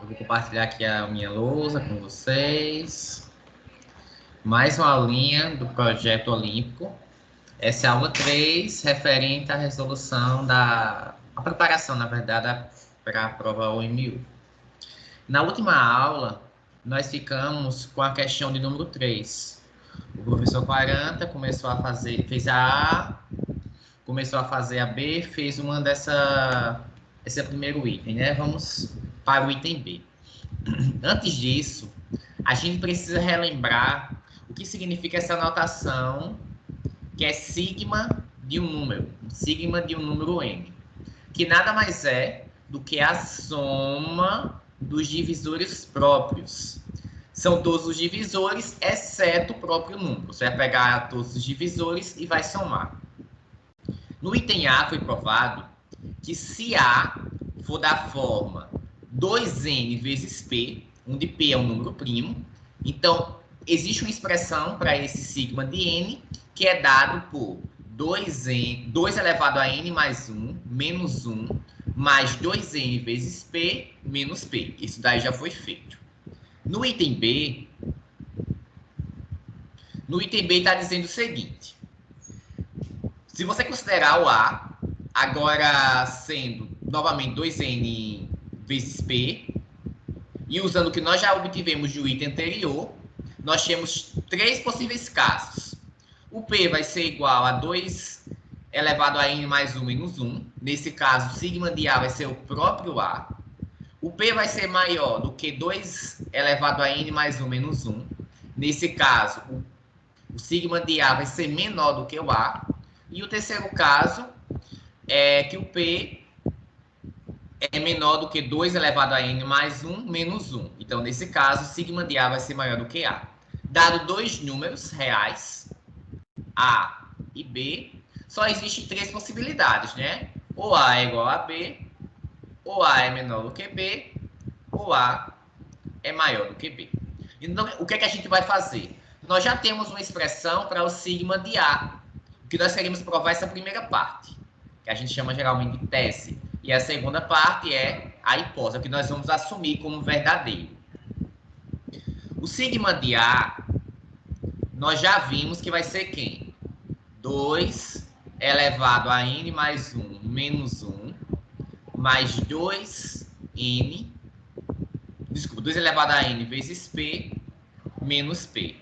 Eu vou compartilhar aqui a minha lousa com vocês. Mais uma aulinha do projeto olímpico. Essa é a aula 3, referente à resolução a preparação, na verdade, para a prova OMU. Na última aula, nós ficamos com a questão de número 3. O professor 40 começou a fazer, fez a A, começou a fazer a B, fez uma esse é o primeiro item, né? Vamos para o item B. Antes disso, a gente precisa relembrar o que significa essa notação, que é sigma de um número, sigma de um número n, que nada mais é do que a soma dos divisores próprios. São todos os divisores, exceto o próprio número. Você vai pegar todos os divisores e vai somar. No item A foi provado que se A for da forma 2n vezes P, onde P é um número primo, então existe uma expressão para esse sigma de n, que é dado por 2 elevado a n mais 1, menos 1, mais 2n vezes P, menos P. Isso daí já foi feito. No item B está dizendo o seguinte: se você considerar o A, agora sendo novamente 2n vezes P, e usando o que nós já obtivemos do item anterior, nós temos três possíveis casos. O P vai ser igual a 2 elevado a n mais 1 menos 1. Nesse caso, o sigma de A vai ser o próprio A. O P vai ser maior do que 2 elevado a n mais 1 menos 1. Nesse caso, o sigma de A vai ser menor do que o A. E o terceiro caso é que o P é menor do que 2 elevado a n mais 1 menos 1. Então, nesse caso, o sigma de A vai ser maior do que A. Dado dois números reais, A e B, só existem três possibilidades, né? Ou A é igual a B, ou A é menor do que B, ou A é maior do que B. Então, o que é que a gente vai fazer? Nós já temos uma expressão para o sigma de A, que nós queremos provar essa primeira parte, que a gente chama geralmente de tese. E a segunda parte é a hipótese, que nós vamos assumir como verdadeiro. O sigma de A, nós já vimos que vai ser quem? 2 elevado a n mais 1 menos 1, mais 2n, desculpa, 2 elevado a n vezes P, menos P.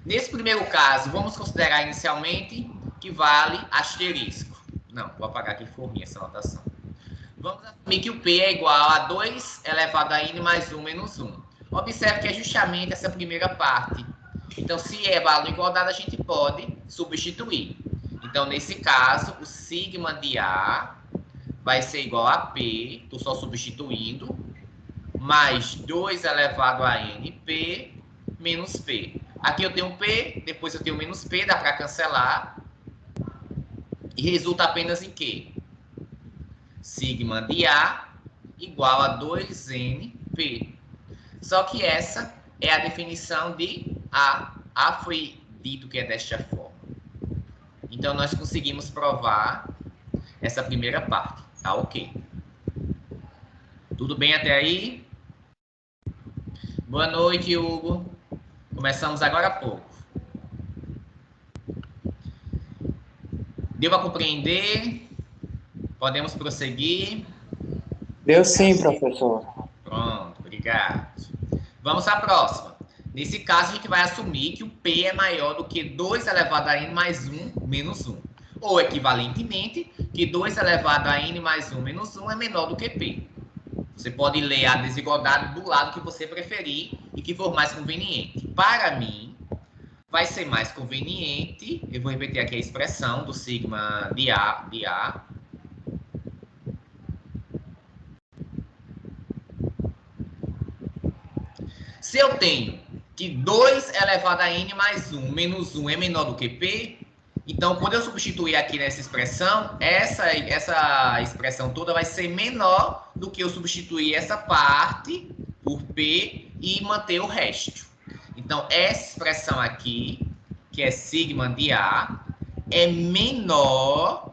Nesse primeiro caso, vamos considerar inicialmente que vale asterisco. Não, vou apagar aqui, ficou ruim essa notação. Vamos assumir que o P é igual a 2 elevado a n mais 1 menos 1. Observe que é justamente essa primeira parte. Então, se é valor igualdade, a gente pode substituir. Então, nesse caso, o sigma de A vai ser igual a P, estou só substituindo, mais 2 elevado a n, P, menos P. Aqui eu tenho P, depois eu tenho menos P, dá para cancelar. E resulta apenas em quê? Sigma de A igual a 2nP. Só que essa é a definição de A. A foi dito que é desta forma. Então, nós conseguimos provar essa primeira parte. Tá ok. Tudo bem até aí? Boa noite, Hugo. Começamos agora há pouco. Deu para compreender? Podemos prosseguir? Deu sim, professor. Pronto, obrigado. Vamos à próxima. Nesse caso, a gente vai assumir que o P é maior do que 2 elevado a n mais 1 menos 1. Ou, equivalentemente, que 2 elevado a n mais 1 menos 1 é menor do que P. Você pode ler a desigualdade do lado que você preferir e que for mais conveniente. Para mim, vai ser mais conveniente, eu vou repetir aqui a expressão do sigma de A. Se eu tenho que 2 elevado a n mais 1 menos 1 é menor do que P, então, quando eu substituir aqui nessa expressão, essa expressão toda vai ser menor do que eu substituir essa parte por P e manter o resto. Então, essa expressão aqui, que é sigma de A, é menor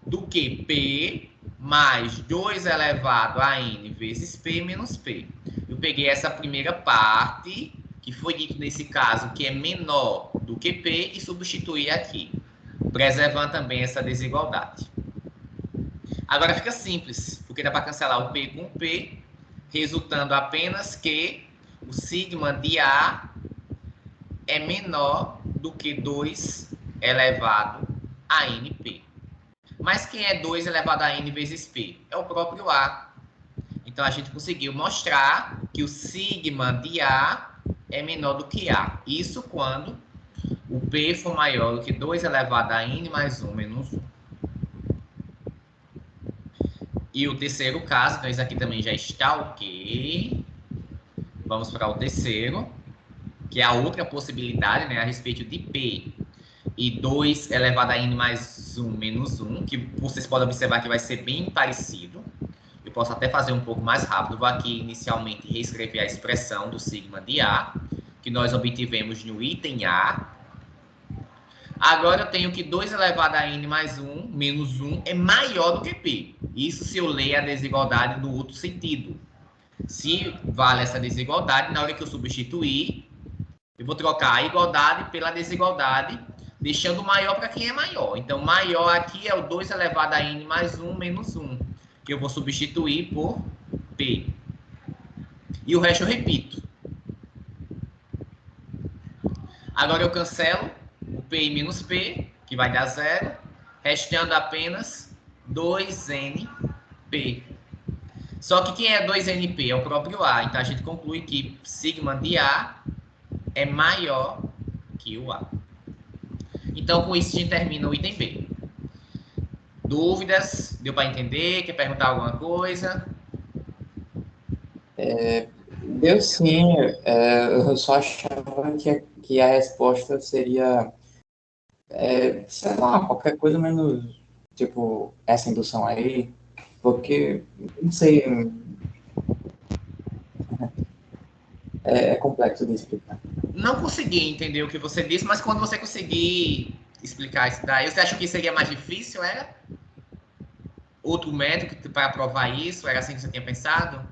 do que P mais 2 elevado a n vezes p menos p. Eu peguei essa primeira parte, que foi dito nesse caso que é menor do que p, e substituí aqui, preservando também essa desigualdade. Agora fica simples, porque dá para cancelar o p com o p, resultando apenas que o sigma de A é menor do que 2 elevado a np. Mas quem é 2 elevado a n vezes p? É o próprio A. Então, a gente conseguiu mostrar que o sigma de A é menor do que A. Isso quando o P for maior do que 2 elevado a n mais 1 menos 1. E o terceiro caso, então isso aqui também já está ok. Vamos para o terceiro, que é a outra possibilidade, né, a respeito de P e 2 elevado a n mais 1 menos 1, que vocês podem observar que vai ser bem parecido. Eu posso até fazer um pouco mais rápido. Vou aqui inicialmente reescrever a expressão do sigma de A, que nós obtivemos no item A. Agora eu tenho que 2 elevado a n mais 1 menos 1 é maior do que P. Isso se eu ler a desigualdade no outro sentido. Se vale essa desigualdade, na hora que eu substituir, eu vou trocar a igualdade pela desigualdade, deixando maior para quem é maior. Então, maior aqui é o 2 elevado a n mais 1 menos 1, que eu vou substituir por P. E o resto eu repito. Agora eu cancelo o P e menos P, que vai dar 0, restando apenas 2np. Só que quem é 2np? É o próprio A. Então, a gente conclui que sigma de A é maior que o A. Então, com isso, a gente termina o item B. Dúvidas? Deu para entender? Quer perguntar alguma coisa? Deu sim. Eu só achava que a resposta seria, sei lá, qualquer coisa menos, tipo, essa indução aí, porque, não sei, é complexo de explicar. Não consegui entender o que você disse, mas quando você conseguir explicar isso daí, você acha que seria mais difícil, era? Outro método para provar isso? Era assim que você tinha pensado?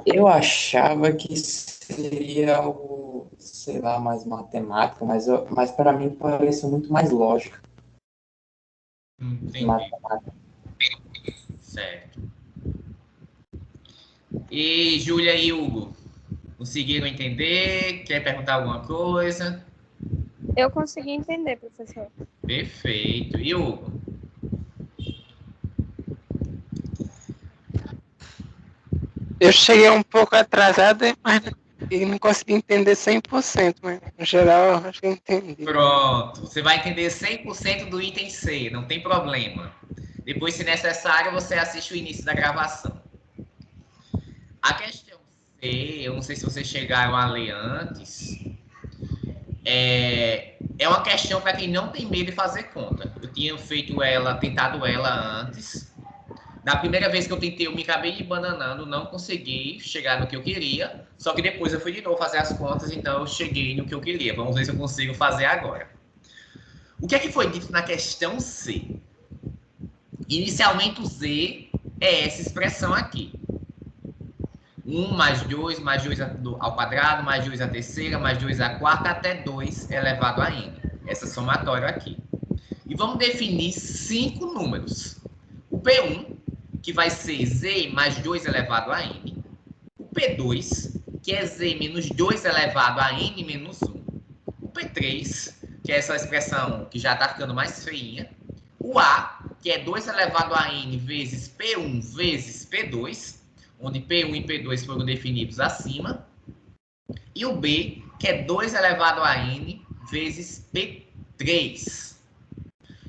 Eu achava que seria algo, sei lá, mais matemático, mas para mim parece muito mais lógico. Entendi. Matemática. Certo. E Júlia e Hugo, conseguiram entender? Quer perguntar alguma coisa? Eu consegui entender, professor. Perfeito. E Hugo? Eu cheguei um pouco atrasado, mas não consegui entender 100%, mas no geral acho que eu entendi. Pronto. Você vai entender 100% do item C, não tem problema. Depois, se necessário, você assiste o início da gravação. A questão C, eu não sei se vocês chegaram a ler antes, é uma questão para quem não tem medo de fazer conta. Eu tinha tentado ela antes. Da primeira vez que eu tentei, eu me acabei de bananando, não consegui chegar no que eu queria. Só que depois eu fui de novo fazer as contas, então eu cheguei no que eu queria. Vamos ver se eu consigo fazer agora. O que é que foi dito na questão C? Inicialmente o Z é essa expressão aqui. 1 mais 2 ao quadrado, mais 2 à terceira, mais 2 à quarta, até 2 elevado a n. Essa somatória aqui. E vamos definir 5 números. O P1, que vai ser z mais 2 elevado a n. O P2, que é z menos 2 elevado a n menos 1. O P3, que é essa expressão que já está ficando mais feinha. O A, que é 2 elevado a n vezes P1 vezes P2, onde P1 e P2 foram definidos acima. E o B, que é 2 elevado a n vezes P3.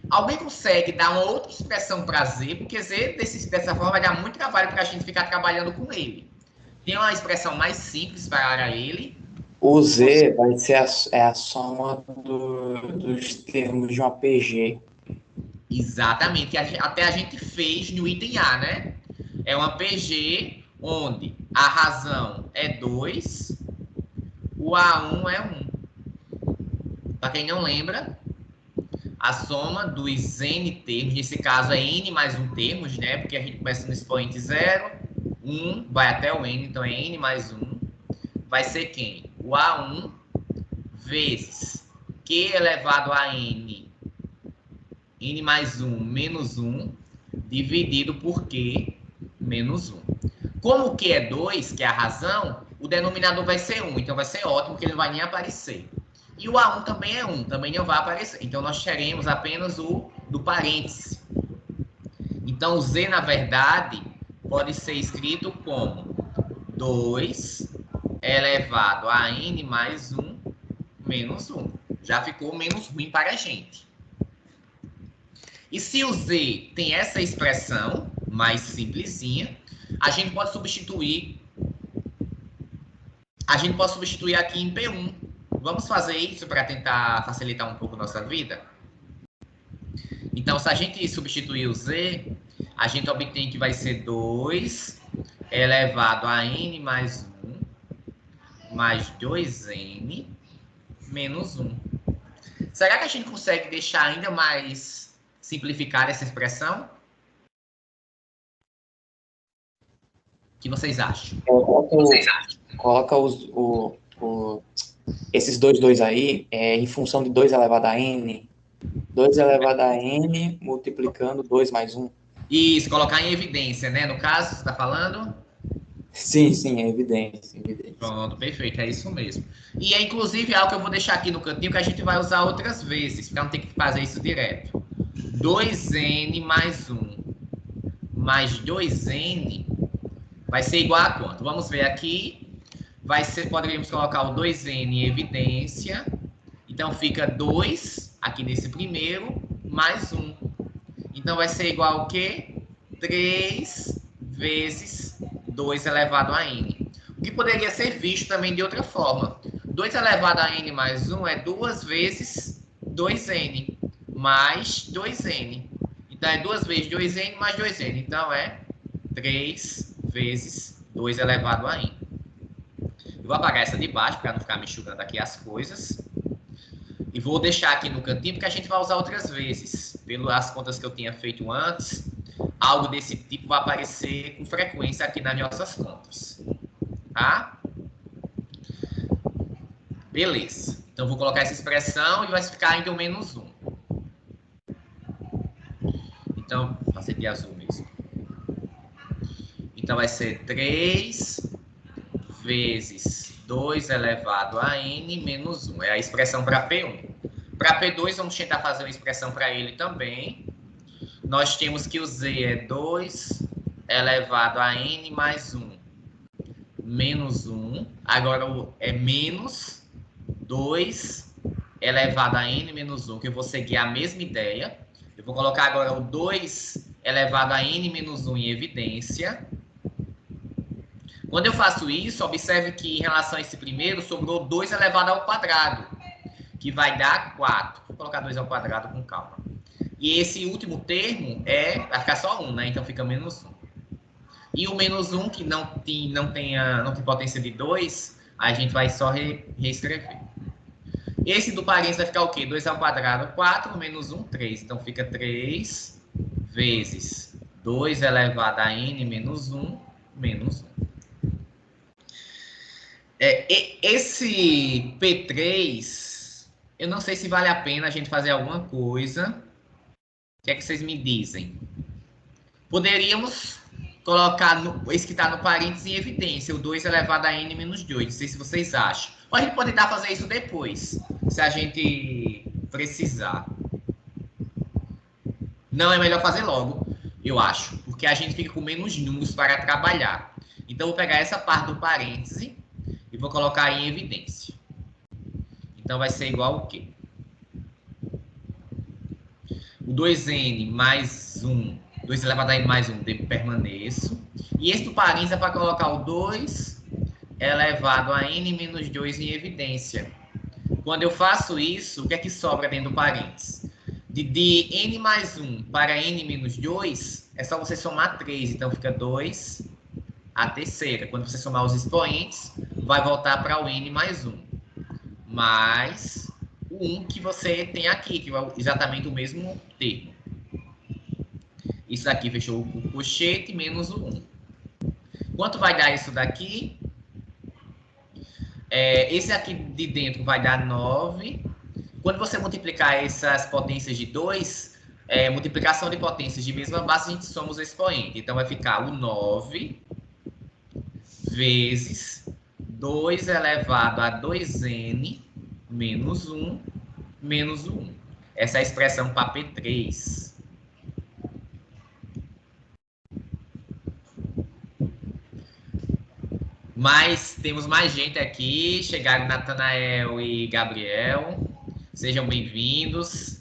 Alguém consegue dar uma outra expressão para Z, porque Z, dessa forma, vai dar muito trabalho para a gente ficar trabalhando com ele. Tem uma expressão mais simples para ele. O Z vai ser a soma dos termos de uma PG. Exatamente, que até a gente fez no item A, né? É uma PG onde a razão é 2, o A1 é 1. Para quem não lembra, a soma dos n termos, nesse caso é n mais 1 termos, né? Porque a gente começa no expoente 0, 1, vai até o n, então é n mais 1. Vai ser quem? O A1 vezes Q elevado a n mais 1 menos 1, dividido por Q menos 1. Como o Q é 2, que é a razão, o denominador vai ser 1, então vai ser ótimo, que ele não vai nem aparecer. E o A1 também é 1, também não vai aparecer. Então, nós teremos apenas o do parêntese. Então, o Z, na verdade, pode ser escrito como 2 elevado a n mais 1 menos 1. Já ficou menos ruim para a gente. E se o Z tem essa expressão mais simplesinha, a gente pode substituir aqui em P1. Vamos fazer isso para tentar facilitar um pouco a nossa vida? Então, se a gente substituir o Z, a gente obtém que vai ser 2 elevado a n mais 1 mais 2n menos 1. Será que a gente consegue deixar ainda mais simplificada essa expressão? O que vocês acham? Coloca esses dois aí em função de 2 elevado a n. 2 elevado a n multiplicando 2 mais 1. Isso, colocar em evidência, né? No caso, você está falando? Sim, é evidência. Pronto, perfeito, é isso mesmo. E é inclusive algo que eu vou deixar aqui no cantinho que a gente vai usar outras vezes, para não ter que fazer isso direto. 2n mais 1 mais 2n vai ser igual a quanto? Vamos ver aqui. Poderíamos colocar o 2n em evidência. Então, fica 2 aqui nesse primeiro, mais 1. Então, vai ser igual ao quê? 3 vezes 2 elevado a n. O que poderia ser visto também de outra forma. 2 elevado a n mais 1 é 2 vezes 2n, mais 2n. Então, é 2 vezes 2n mais 2n. Então, é 3 vezes 2 elevado a n. Eu vou apagar essa de baixo para não ficar me enxugando aqui as coisas. E vou deixar aqui no cantinho porque a gente vai usar outras vezes. Pelas contas que eu tinha feito antes, algo desse tipo vai aparecer com frequência aqui nas nossas contas. Tá? Beleza. Então, vou colocar essa expressão e vai ficar ainda o menos 1. Então, vou fazer de azul mesmo. Então, vai ser 3 vezes 2 elevado a n menos 1. É a expressão para P1. Para P2, vamos tentar fazer uma expressão para ele também. Nós temos que o Z é 2 elevado a n mais 1 menos 1. Agora é menos 2 elevado a n menos 1, que eu vou seguir a mesma ideia. Eu vou colocar agora o 2 elevado a n menos 1 em evidência. Quando eu faço isso, observe que em relação a esse primeiro, sobrou 2 elevado ao quadrado, que vai dar 4. Vou colocar 2 ao quadrado com calma. E esse último termo vai ficar só 1, né? Então fica menos 1. E o menos 1, que não tem potência de 2, a gente vai só reescrever. Esse do parênteses vai ficar o quê? 2 ao quadrado, 4, menos 1, 3. Então fica 3 vezes 2 elevado a n menos 1, menos 1. Esse P3, eu não sei se vale a pena a gente fazer alguma coisa. O que é que vocês me dizem? Poderíamos colocar esse que está no parênteses em evidência, o 2 elevado a n menos 2. Não sei se vocês acham. Ou a gente pode tentar fazer isso depois, se a gente precisar. Não, é melhor fazer logo, eu acho, porque a gente fica com menos números para trabalhar. Então, eu vou pegar essa parte do parêntese e vou colocar em evidência. Então, vai ser igual ao quê? O 2n mais 1, 2 elevado a n mais 1, permaneço. E esse do parênteses é para colocar o 2 elevado a n menos 2 em evidência. Quando eu faço isso, o que é que sobra dentro do parênteses? De n mais 1 para n menos 2, é só você somar 3. Então, fica 2 a terceira. Quando você somar os expoentes, vai voltar para o n mais 1. Mais o 1 que você tem aqui, que é exatamente o mesmo termo. Isso aqui fechou o colchete menos o 1. Quanto vai dar isso daqui? Esse aqui de dentro vai dar 9. Quando você multiplicar essas potências de 2, multiplicação de potências de mesma base, a gente soma os expoentes. Então, vai ficar o 9 vezes 2 elevado a 2n menos 1 menos o 1. Essa é a expressão para P3. Mas temos mais gente aqui. Chegaram Natanael e Gabriel. Sejam bem-vindos.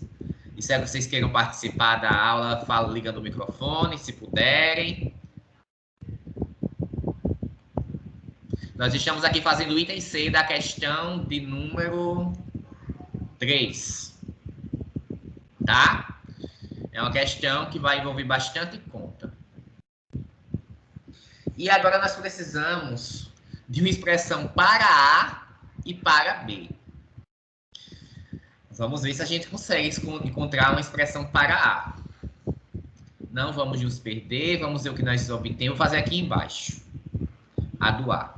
Espero que vocês queiram participar da aula. Fala, liga do microfone, se puderem. Nós estamos aqui fazendo o item C da questão de número 3. Tá? É uma questão que vai envolver bastante conta. E agora nós precisamos de uma expressão para A e para B. Vamos ver se a gente consegue encontrar uma expressão para A. Não vamos nos perder, vamos ver o que nós obtemos. Vou fazer aqui embaixo. A do A.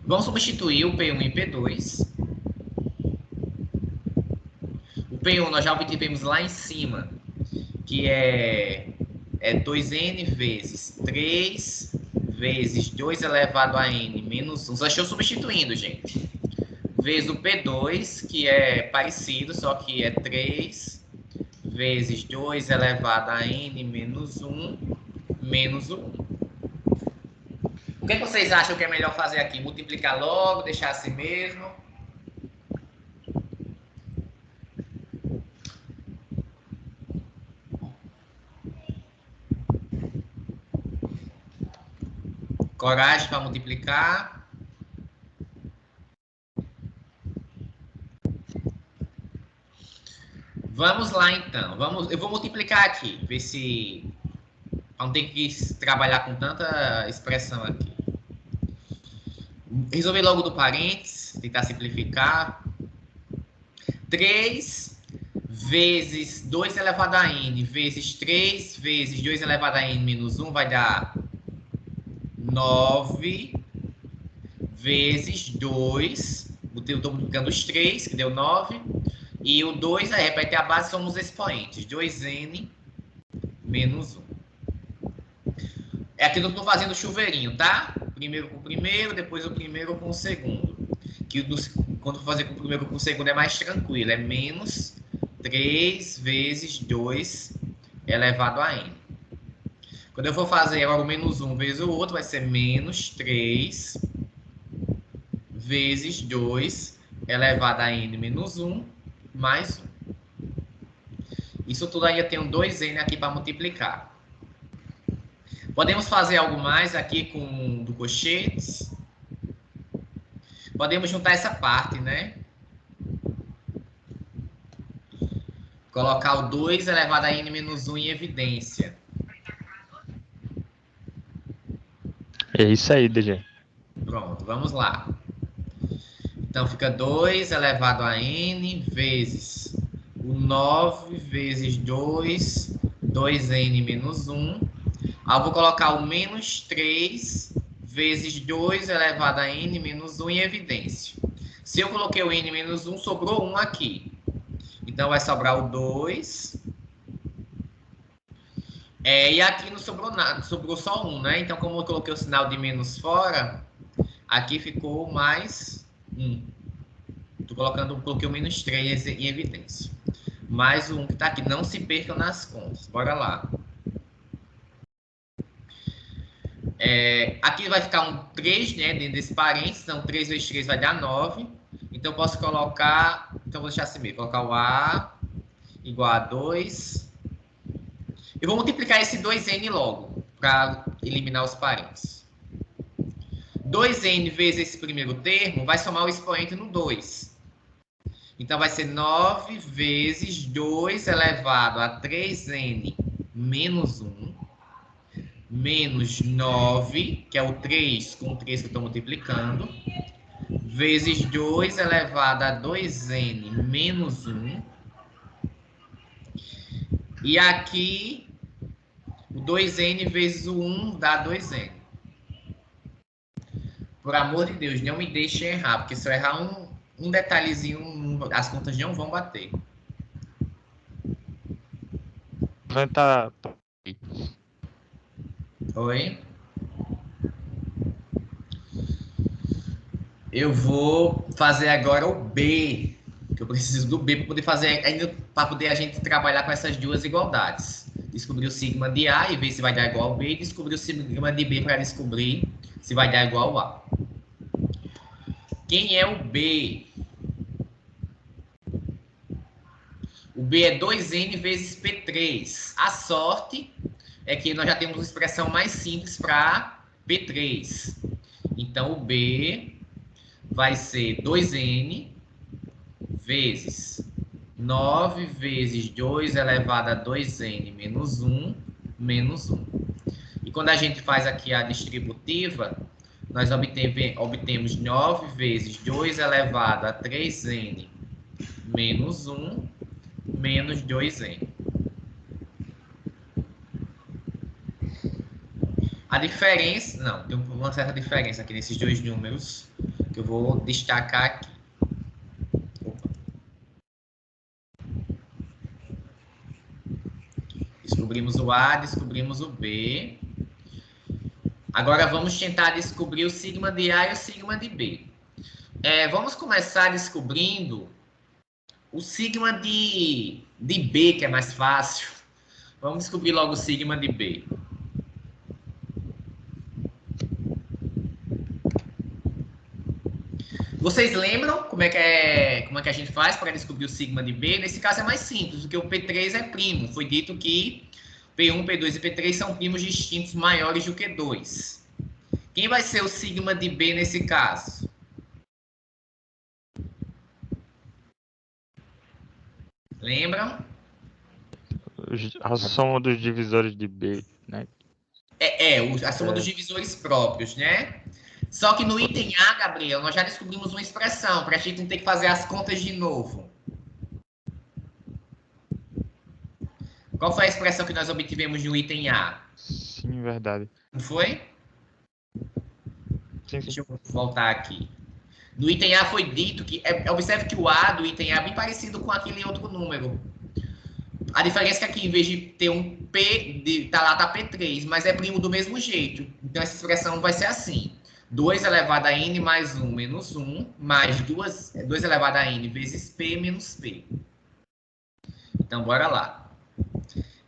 Vamos substituir o P1 e P2. O P1 nós já obtivemos lá em cima, que é 2n vezes 3 vezes 2 elevado a n menos 1. Só estou substituindo, gente. Vezes o P2, que é parecido, só que é 3 vezes 2 elevado a n menos 1 menos o 1. O que vocês acham que é melhor fazer aqui? Multiplicar logo, deixar assim mesmo? Coragem para multiplicar. Vamos lá, então. Eu vou multiplicar aqui, ver se não tem que trabalhar com tanta expressão aqui. Resolver logo do parênteses, tentar simplificar. 3 vezes 2 elevado a n vezes 3 vezes 2 elevado a n menos 1 vai dar 9 vezes 2. Estou multiplicando os 3, que deu 9. E o 2, aí repete a base, são os expoentes. 2n menos 1. Aqui eu estou fazendo chuveirinho, tá? Primeiro com o primeiro, depois o primeiro com o segundo. Quando for fazer com o primeiro com o segundo é mais tranquilo. É menos 3 vezes 2 elevado a n. Quando eu for fazer agora o menos 1 vezes o outro, vai ser menos 3 vezes 2 elevado a n menos 1 mais 1. Isso tudo aí eu tenho 2n aqui para multiplicar. Podemos fazer algo mais aqui com do cochetes. Podemos juntar essa parte, né? Colocar o 2 elevado a n menos 1 em evidência. É isso aí, DG. Pronto, vamos lá. Então, fica 2 elevado a n vezes o 9 vezes 2, 2n menos 1. Aí eu vou colocar o menos 3 vezes 2 elevado a n menos 1 em evidência. Se eu coloquei o n menos 1, sobrou 1 aqui. Então, vai sobrar o 2. E aqui não sobrou nada, sobrou só 1, né? Então, como eu coloquei o sinal de menos fora, aqui ficou mais 1. Coloquei o menos 3 em evidência. Mais o 1 que está aqui. Não se percam nas contas. Bora lá. Aqui vai ficar um 3, né? Dentro desse parênteses. Então, 3 vezes 3 vai dar 9. Então, eu posso colocar... Então, vou deixar assim mesmo. Colocar o A igual a 2. Eu vou multiplicar esse 2n logo, para eliminar os parênteses. 2n vezes esse primeiro termo vai somar o expoente no 2. Então, vai ser 9 vezes 2 elevado a 3n menos 1 menos 9, que é o 3 com o 3 que eu estou multiplicando, vezes 2 elevado a 2n menos 1. E aqui, o 2n vezes o 1 dá 2n. Por amor de Deus, não me deixe errar, porque se eu errar um detalhezinho, as contas não vão bater. Tá. Oi? Eu vou fazer agora o B, que eu preciso do B para poder fazer, ainda para poder a gente trabalhar com essas duas igualdades. Descobrir o sigma de A e ver se vai dar igual ao B, e descobrir o sigma de B para descobrir se vai dar igual ao A. Quem é o B? O B é 2n vezes P3. A sorte é que nós já temos uma expressão mais simples para P3. Então, o B vai ser 2n vezes 9 vezes 2 elevado a 2n menos 1, menos 1. E quando a gente faz aqui a distributiva, nós obtemos 9 vezes 2 elevado a 3n menos 1, menos 2n. A diferença... Não, tem uma certa diferença aqui nesses dois números que eu vou destacar aqui. Opa. Descobrimos o A, descobrimos o B. Agora vamos tentar descobrir o sigma de A e o sigma de B. Vamos começar descobrindo o sigma de B, que é mais fácil. Vamos descobrir logo o sigma de B. Vocês lembram como é que a gente faz para descobrir o sigma de B? Nesse caso é mais simples, porque o P3 é primo. Foi dito que P1, P2 e P3 são primos distintos maiores do que 2. Quem vai ser o sigma de B nesse caso? Lembram? A soma dos divisores de B, né? A soma dos divisores próprios, né? Só que no item A, Gabriel, nós já descobrimos uma expressão, para a gente não ter que fazer as contas de novo. Qual foi a expressão que nós obtivemos no item A? Sim, verdade. Não foi? Sim, sim. Deixa eu voltar aqui. No item A foi dito que... observe que o A do item A é bem parecido com aquele outro número. A diferença é que aqui, em vez de ter um P, tá P3, mas é primo do mesmo jeito. Então, essa expressão vai ser assim. 2 elevado a n mais 1 menos 1, mais 2 elevado a n vezes P menos P. Então, bora lá.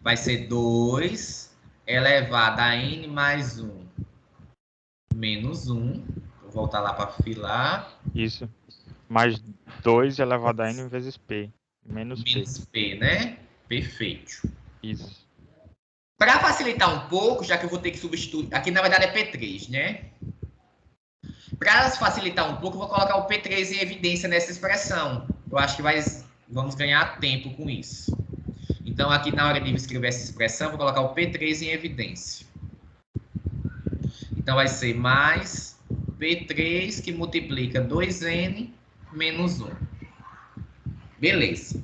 Vai ser 2 elevado a n mais 1 menos 1. Vou voltar lá para filar. Isso. Mais 2 elevado a n vezes P. Menos P, né? Perfeito. Isso. Para facilitar um pouco, já que eu vou ter que substituir... Aqui, na verdade, é P3, né? Para facilitar um pouco, eu vou colocar o P3 em evidência nessa expressão. Eu acho que vamos ganhar tempo com isso. Então, aqui na hora de escrever essa expressão, vou colocar o P3 em evidência. Então, vai ser mais P3 que multiplica 2n menos 1. Beleza.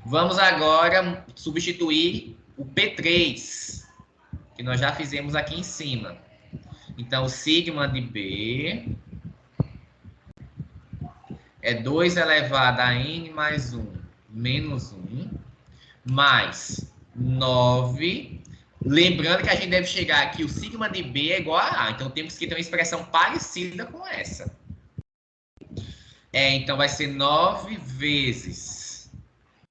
Vamos agora substituir o P3, que nós já fizemos aqui em cima. Então, o sigma de B é 2 elevado a n mais 1 menos 1, mais 9. Lembrando que a gente deve chegar aqui, o sigma de B é igual a A. Então, temos que ter uma expressão parecida com essa. Então, vai ser 9 vezes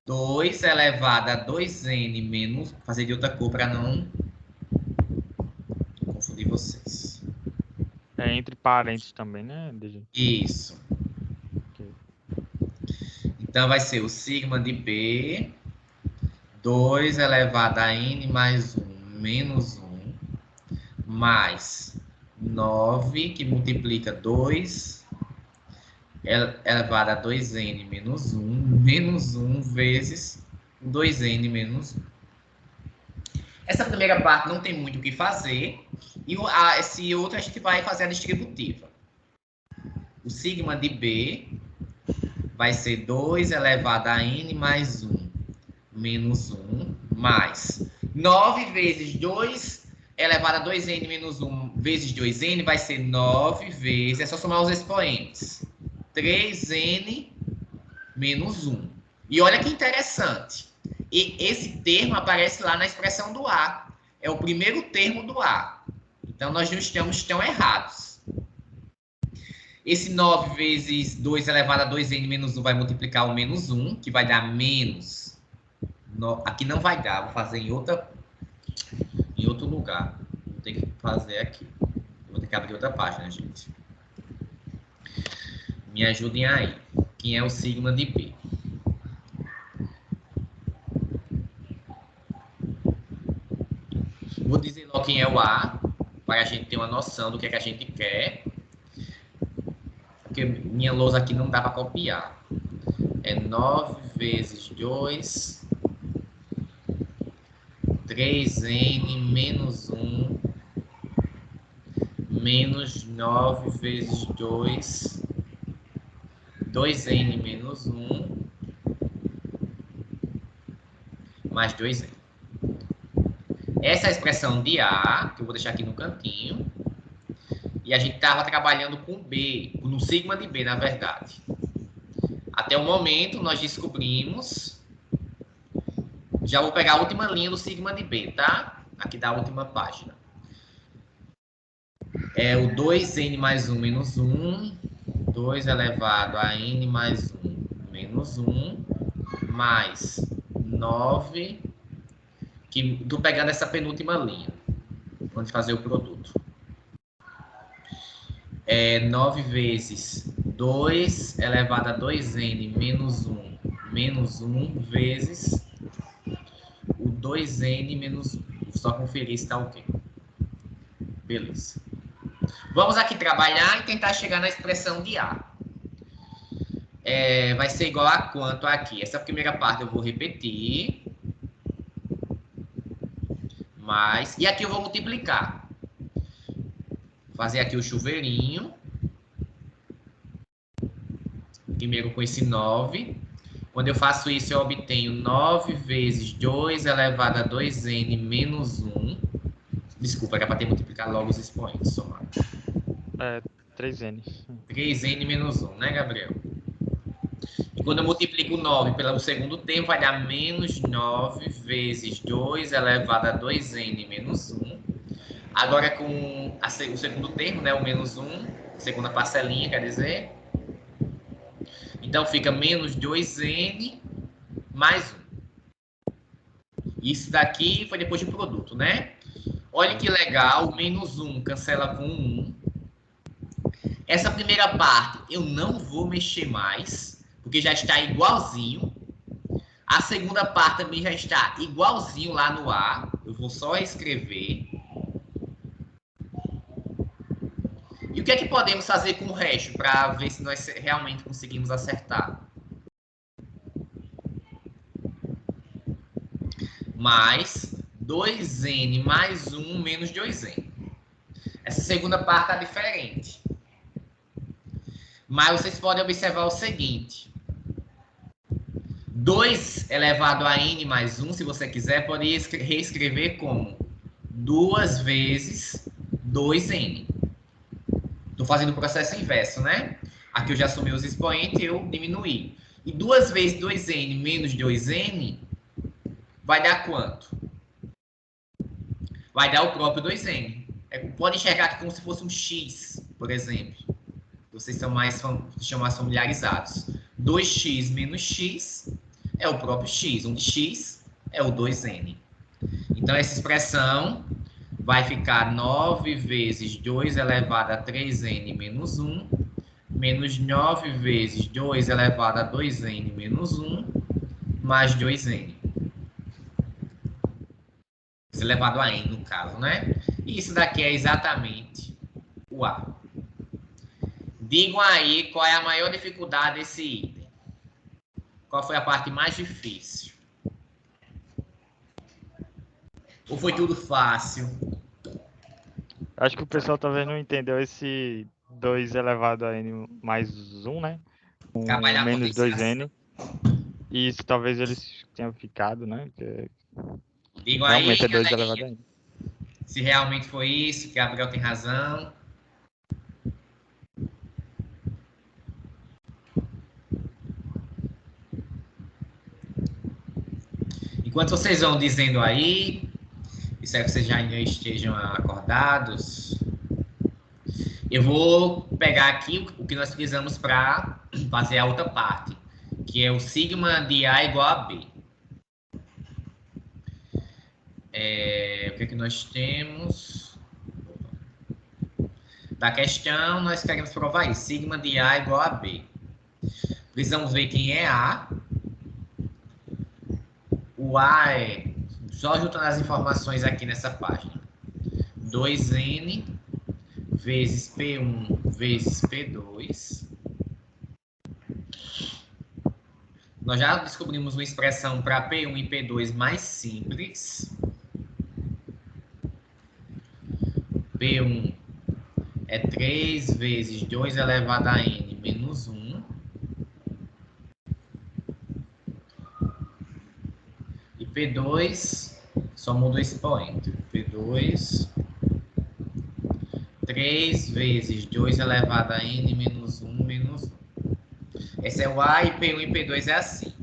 2 elevado a 2n menos... Vou fazer de outra cor para não confundir vocês. É entre parênteses também, né, DG? Isso. Ok. Então, vai ser o sigma de B, 2 elevado a n mais 1 menos 1, mais 9, que multiplica 2 elevado a 2n menos 1, menos 1 vezes 2n menos 1. Essa primeira parte não tem muito o que fazer. E esse outro a gente vai fazer a distributiva. O sigma de B vai ser 2 elevado a n mais 1 menos 1 mais 9 vezes 2 elevado a 2n menos 1 vezes 2n vai ser 9 vezes, é só somar os expoentes, 3n menos 1. E olha que interessante, e esse termo aparece lá na expressão do A, é o primeiro termo do A. Então, nós não estamos tão errados. Esse 9 vezes 2 elevado a 2n menos 1 vai multiplicar o menos 1, que vai dar menos. Aqui não vai dar, vou fazer em outro lugar. Vou ter que fazer aqui. Vou ter que abrir outra página, gente. Me ajudem aí. Quem é o sigma de B? Vou dizer logo quem é o A, para a gente ter uma noção do que é que a gente quer. Porque minha lousa aqui não dá para copiar. É 9 vezes 2, 3n menos 1, menos 9 vezes 2, 2n menos 1, mais 2n. Essa é a expressão de A, que eu vou deixar aqui no cantinho. E a gente estava trabalhando com B, no sigma de B, na verdade. Até o momento, nós descobrimos... Já vou pegar a última linha do sigma de B, tá? Aqui da última página. É o 2n mais 1 menos 1, 2 elevado a n mais 1 menos 1, mais 9, que estou pegando essa penúltima linha, onde fazer o produto. É 9 vezes 2 elevado a 2n menos 1 vezes o 2n menos 1. Só conferir se está ok. Beleza. Vamos aqui trabalhar e tentar chegar na expressão de A. Vai ser igual a quanto aqui? Essa primeira parte eu vou repetir. Mais. E aqui eu vou multiplicar. Fazer aqui o chuveirinho. Primeiro com esse 9. Quando eu faço isso, eu obtenho 9 vezes 2 elevado a 2n menos 1. Desculpa, era para ter multiplicado logo os expoentes, somado. 3n. 3n menos 1, né, Gabriel? E quando eu multiplico 9 pelo segundo termo, vai dar menos 9 vezes 2 elevado a 2n menos 1. Agora com o segundo termo, né, o menos 1, segunda parcelinha, quer dizer. Então, fica menos 2n mais 1. Isso daqui foi depois do produto, né? Olha que legal, o menos 1 cancela com 1. Essa primeira parte eu não vou mexer mais, porque já está igualzinho. A segunda parte também já está igualzinho lá no A. Eu vou só escrever. E o que é que podemos fazer com o resto para ver se nós realmente conseguimos acertar? Mais 2n mais 1 menos 2n. Essa segunda parte está diferente. Mas vocês podem observar o seguinte. 2 elevado a n mais 1, se você quiser, pode reescrever como 2 vezes 2n. Estou fazendo o processo inverso, né? Aqui eu já assumi os expoentes e eu diminuí. E 2 vezes 2n menos 2n vai dar quanto? Vai dar o próprio 2n. Pode enxergar aqui como se fosse um x, por exemplo. Vocês são mais familiarizados. 2x menos x é o próprio x. Um x é o 2n. Então, essa expressão vai ficar 9 vezes 2 elevado a 3n menos 1, menos 9 vezes 2 elevado a 2n menos 1, mais 2n. Isso elevado a n, no caso, né? E isso daqui é exatamente o A. Digam aí qual é a maior dificuldade desse item. Qual foi a parte mais difícil? Ou foi tudo fácil? Acho que o pessoal talvez não entendeu esse 2 elevado a n mais 1, né? Com Trabalhar a menos potenciação. 2n. E isso talvez eles tenham ficado, né? Porque Digam aí, realmente é 2 galerinha, elevado a n. se realmente foi isso, que Gabriel tem razão. Enquanto vocês vão dizendo aí, espero que vocês já estejam acordados. Eu vou pegar aqui o que nós precisamos para fazer a outra parte, que é o sigma de A igual a B. O que é que nós temos? Da questão, nós queremos provar isso. Sigma de A igual a B. Precisamos ver quem é A. O A é, só juntando as informações aqui nessa página, 2N vezes P1 vezes P2. Nós já descobrimos uma expressão para P1 e P2 mais simples. P1 é 3 vezes 2 elevado a n menos 1. E P2, só muda o expoente. P2, 3 vezes 2 elevado a n menos 1 menos 1. Esse é o A e P1 e P2 é assim.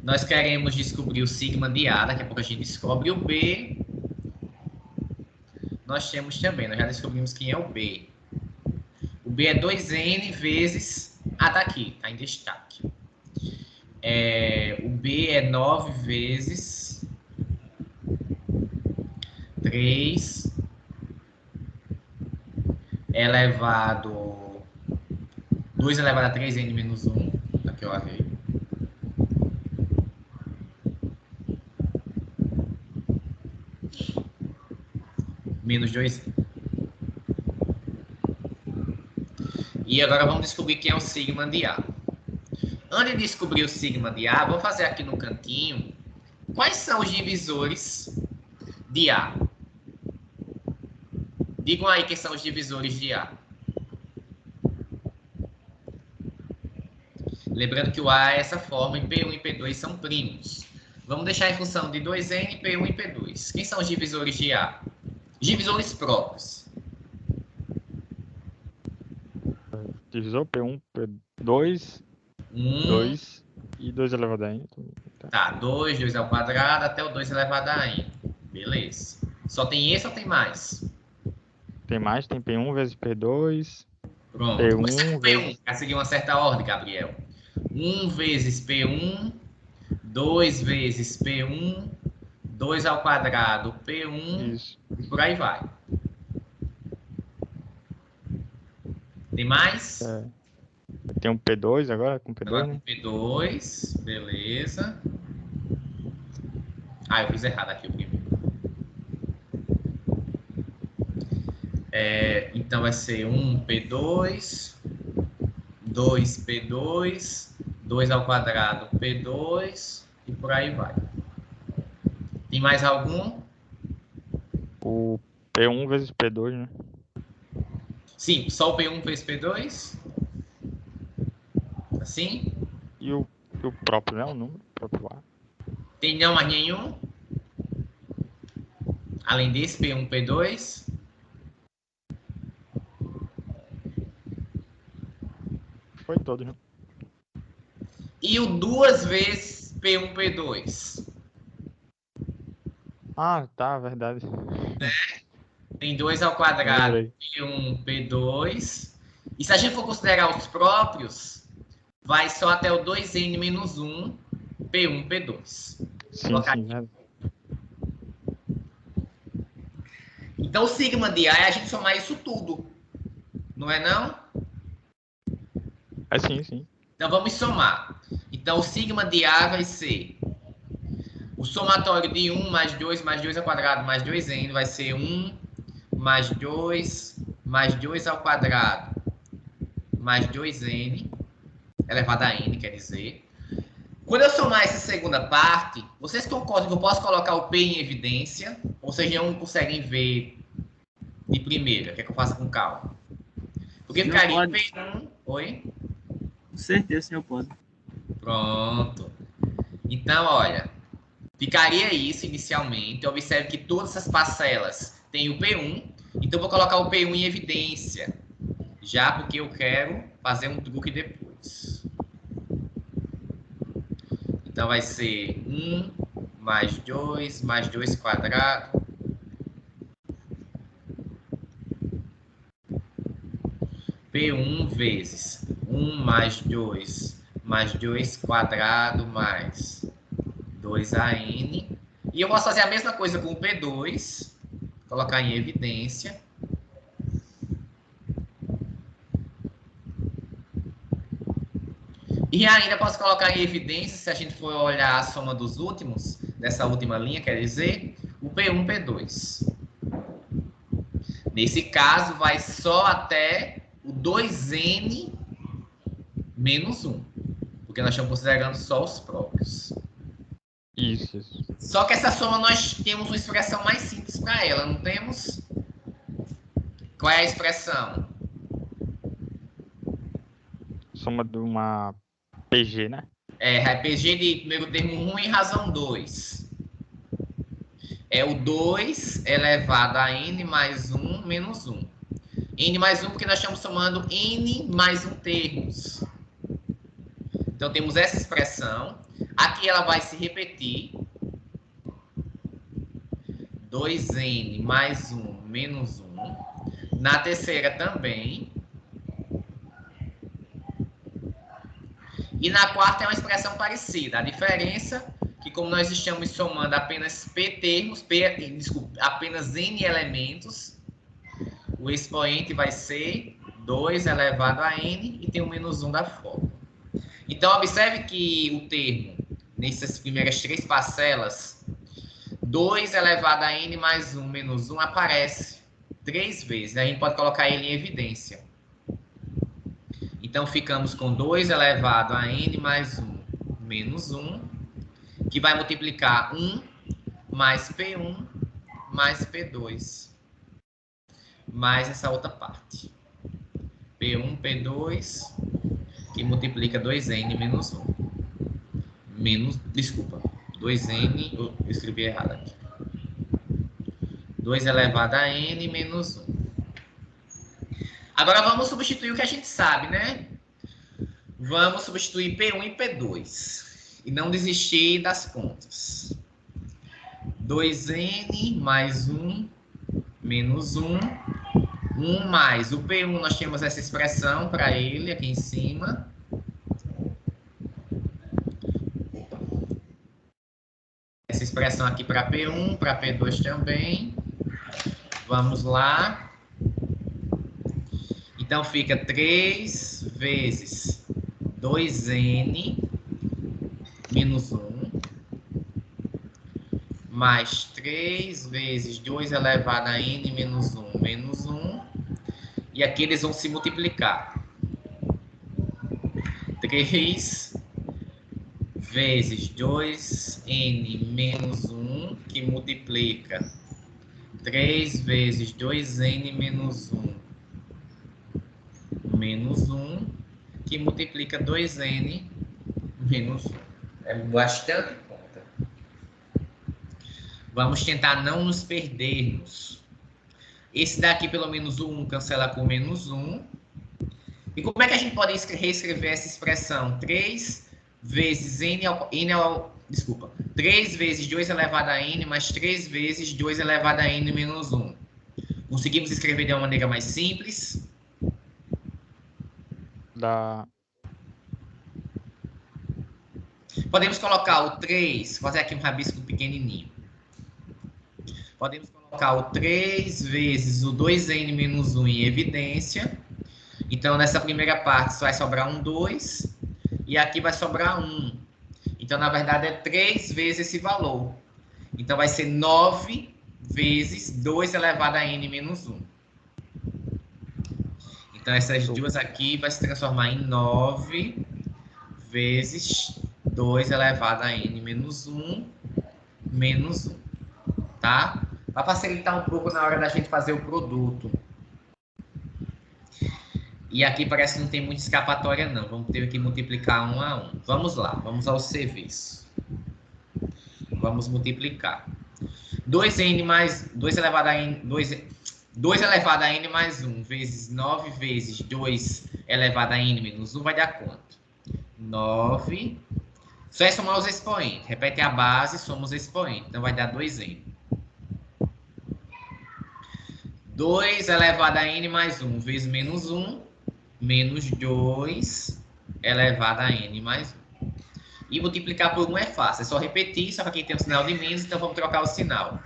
Nós queremos descobrir o sigma de A, daqui a pouco a gente descobre o B. Nós temos também, nós já descobrimos quem é o B. O B é 2N vezes A daqui, está em destaque. O B é 9 vezes 3 elevado 2 elevado a 3N menos 1. Aqui eu errei. Menos 2. E agora vamos descobrir quem é o sigma de A. Antes de descobrir o sigma de A, vamos fazer aqui no cantinho. Quais são os divisores de A? Digam aí quem são os divisores de A. Lembrando que o A é essa forma e P1 e P2 são primos. Vamos deixar em função de 2N, P1 e P2. Quem são os divisores de A? Divisores próprios. Divisor P1, P2, 2 e 2 elevado a n. Tá, 2, 2 ao quadrado até o 2 elevado a n. Beleza. Só tem esse ou tem mais? Tem mais, tem P1 vezes P2. Pronto. P1 Começa com P1, vezes... para seguir uma certa ordem, Gabriel. 1 vezes P1, 2 vezes P1, 2 ao quadrado P1, Isso. e por aí vai. Tem mais? Tem um P2 agora, com P2, Agora com né? P2, beleza. Eu fiz errado aqui o primeiro. Então vai ser 1 P2, 2 P2, 2 ao quadrado P2 e por aí vai. Tem mais algum? O P1 vezes P2, né? Sim, só o P1 vezes P2? Assim? E o próprio, né? O número, o próprio A. Tem não mais nenhum? Além desse, P1, P2? Foi todo, né? E o 2 vezes P1, P2? Ah, tá, verdade. Tem 2 ao quadrado, Lembrei. P1, P2. E se a gente for considerar os próprios, vai só até o 2N menos 1, P1, P2. Sim, Colocar sim, aqui. verdade. Então, o sigma de A é a gente somar isso tudo. Não é não? É sim, sim. Então, vamos somar. Então, o sigma de A vai ser o somatório de 1 mais 2 ao quadrado mais 2N vai ser 1 mais 2 ao quadrado mais 2N elevado a N, quer dizer. Quando eu somar essa segunda parte, vocês concordam que eu posso colocar o P em evidência? Ou vocês não conseguem ver de primeira? Quer que eu faça com calma? Porque Senhor ficaria pode. P1... Oi? Com certeza, senhor pode. Pronto. Então, olha, ficaria isso inicialmente. Observe que todas essas parcelas têm o P1. Então, eu vou colocar o P1 em evidência. Já porque eu quero fazer um truque depois. Então, vai ser 1 mais 2 quadrado. P1 vezes 1 mais 2 quadrado mais 2AN. E eu posso fazer a mesma coisa com o P2. Colocar em evidência. E ainda posso colocar em evidência, se a gente for olhar a soma dos últimos, dessa última linha, quer dizer, o P1, P2. Nesse caso, vai só até o 2N menos 1. Porque nós estamos considerando só os próprios. Isso. Só que essa soma nós temos uma expressão mais simples para ela, não temos? Qual é a expressão? Soma de uma PG, né? É PG de primeiro termo 1 em razão 2. É o 2 elevado a N mais 1 menos 1. N mais 1 porque nós estamos somando N mais 1 termos. Então, temos essa expressão. Aqui ela vai se repetir. 2N mais 1 menos 1. Na terceira também. E na quarta é uma expressão parecida. A diferença é que, como nós estamos somando apenas P termos, apenas N elementos, o expoente vai ser 2 elevado a N e tem o menos 1 da fórmula. Então, observe que o termo, nessas primeiras três parcelas, 2 elevado a N mais 1 menos 1 aparece 3 vezes. A gente pode colocar ele em evidência. Então, ficamos com 2 elevado a N mais 1 menos 1, que vai multiplicar 1 mais P1 mais P2, mais essa outra parte. P1, P2, que multiplica 2N menos 1. Desculpa, 2N, eu escrevi errado aqui. 2 elevado a N menos 1. Agora vamos substituir o que a gente sabe, né? Vamos substituir P1 e P2. E não desistir das contas. 2N mais 1 menos 1. 1 mais o P1, nós temos essa expressão para ele aqui em cima. Essa expressão aqui para P1, para P2 também. Vamos lá. Então, fica 3 vezes 2N menos 1, mais 3 vezes 2 elevado a N menos 1, menos 1. E aqui eles vão se multiplicar. 3 vezes 2N menos 1, que multiplica 3 vezes 2N menos 1, menos 1, que multiplica 2N menos 1. É bastante conta. Vamos tentar não nos perdermos. Esse daqui, pelo menos o 1, cancela com menos 1. E como é que a gente pode reescrever essa expressão? 3 vezes 3 vezes 2 elevado a N mais 3 vezes 2 elevado a N menos 1. Conseguimos escrever de uma maneira mais simples? Podemos colocar o 3, fazer aqui um rabisco pequenininho. Podemos colocar o 3 vezes o 2N menos 1 em evidência. Então, nessa primeira parte, só vai sobrar um 2. E aqui vai sobrar 1. Então, na verdade, é 3 vezes esse valor. Então, vai ser 9 vezes 2 elevado a N menos 1. Então, essas duas aqui vai se transformar em 9 vezes 2 elevado a n menos 1, menos 1. Tá? Para facilitar um pouco na hora da gente fazer o produto. E aqui parece que não tem muita escapatória, não. Vamos ter que multiplicar 1 a 1. Vamos lá, vamos ao serviço. Vamos multiplicar. 2n mais 2 elevado a n, 2 elevado a n mais 1 vezes 9 vezes 2 elevado a n menos 1 vai dar quanto? 9. Só é somar os expoentes. Repete a base, soma os expoentes. Então vai dar 2n. 2 elevado a n mais 1 vezes menos 1, menos 2 elevado a n mais 1. E multiplicar por 1 é fácil, é só repetir, só que aqui tem um sinal de menos, então vamos trocar o sinal.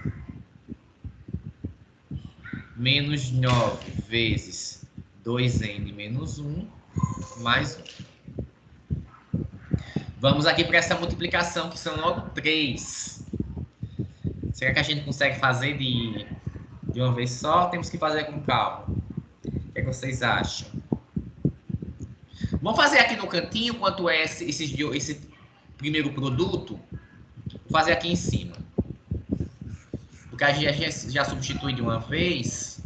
Menos 9 vezes 2n menos 1, mais 1. Vamos aqui para essa multiplicação, que são logo 3. Será que a gente consegue fazer de uma vez só? Temos que fazer com calma. O que é que vocês acham? Vamos fazer aqui no cantinho quanto é esse primeiro produto. Vou fazer aqui em cima. Porque a gente já substitui de uma vez.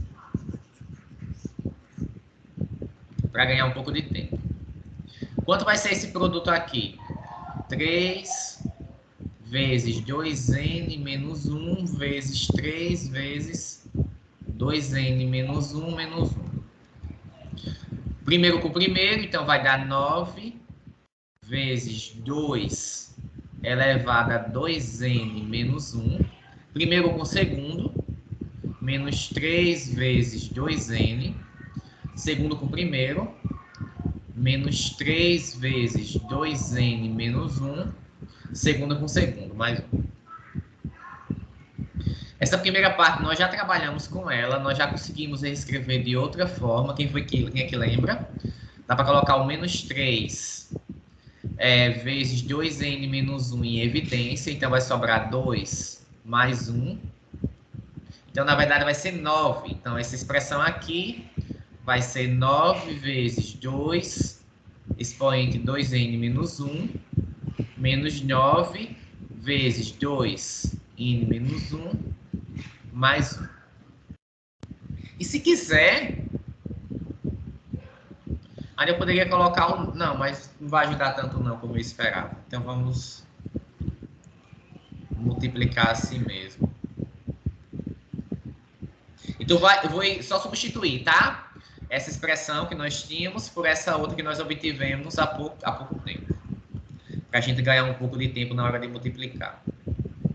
Para ganhar um pouco de tempo. Quanto vai ser esse produto aqui? 3 vezes 2n menos 1 vezes 3 vezes 2n menos 1 menos 1. Primeiro com primeiro, então vai dar 9 vezes 2 elevado a 2n menos 1. Primeiro com segundo, menos 3 vezes 2n. Segundo com primeiro, menos 3 vezes 2n menos 1. Segundo com segundo, mais 1. Essa primeira parte nós já trabalhamos com ela, nós já conseguimos reescrever de outra forma. Quem é que lembra? Dá para colocar o menos 3 vezes 2n menos 1 em evidência, então vai sobrar 2 mais 1. Então, na verdade, vai ser 9. Então, essa expressão aqui vai ser 9 vezes 2, expoente 2n menos 1, menos 9 vezes 2n menos 1, mais 1. E se quiser, aí eu poderia colocar um... Não, mas não vai ajudar tanto não como eu esperava. Então, vamos multiplicar assim mesmo. Então, eu vou só substituir, tá? Essa expressão que nós tínhamos por essa outra que nós obtivemos há pouco tempo. Para a gente ganhar um pouco de tempo na hora de multiplicar.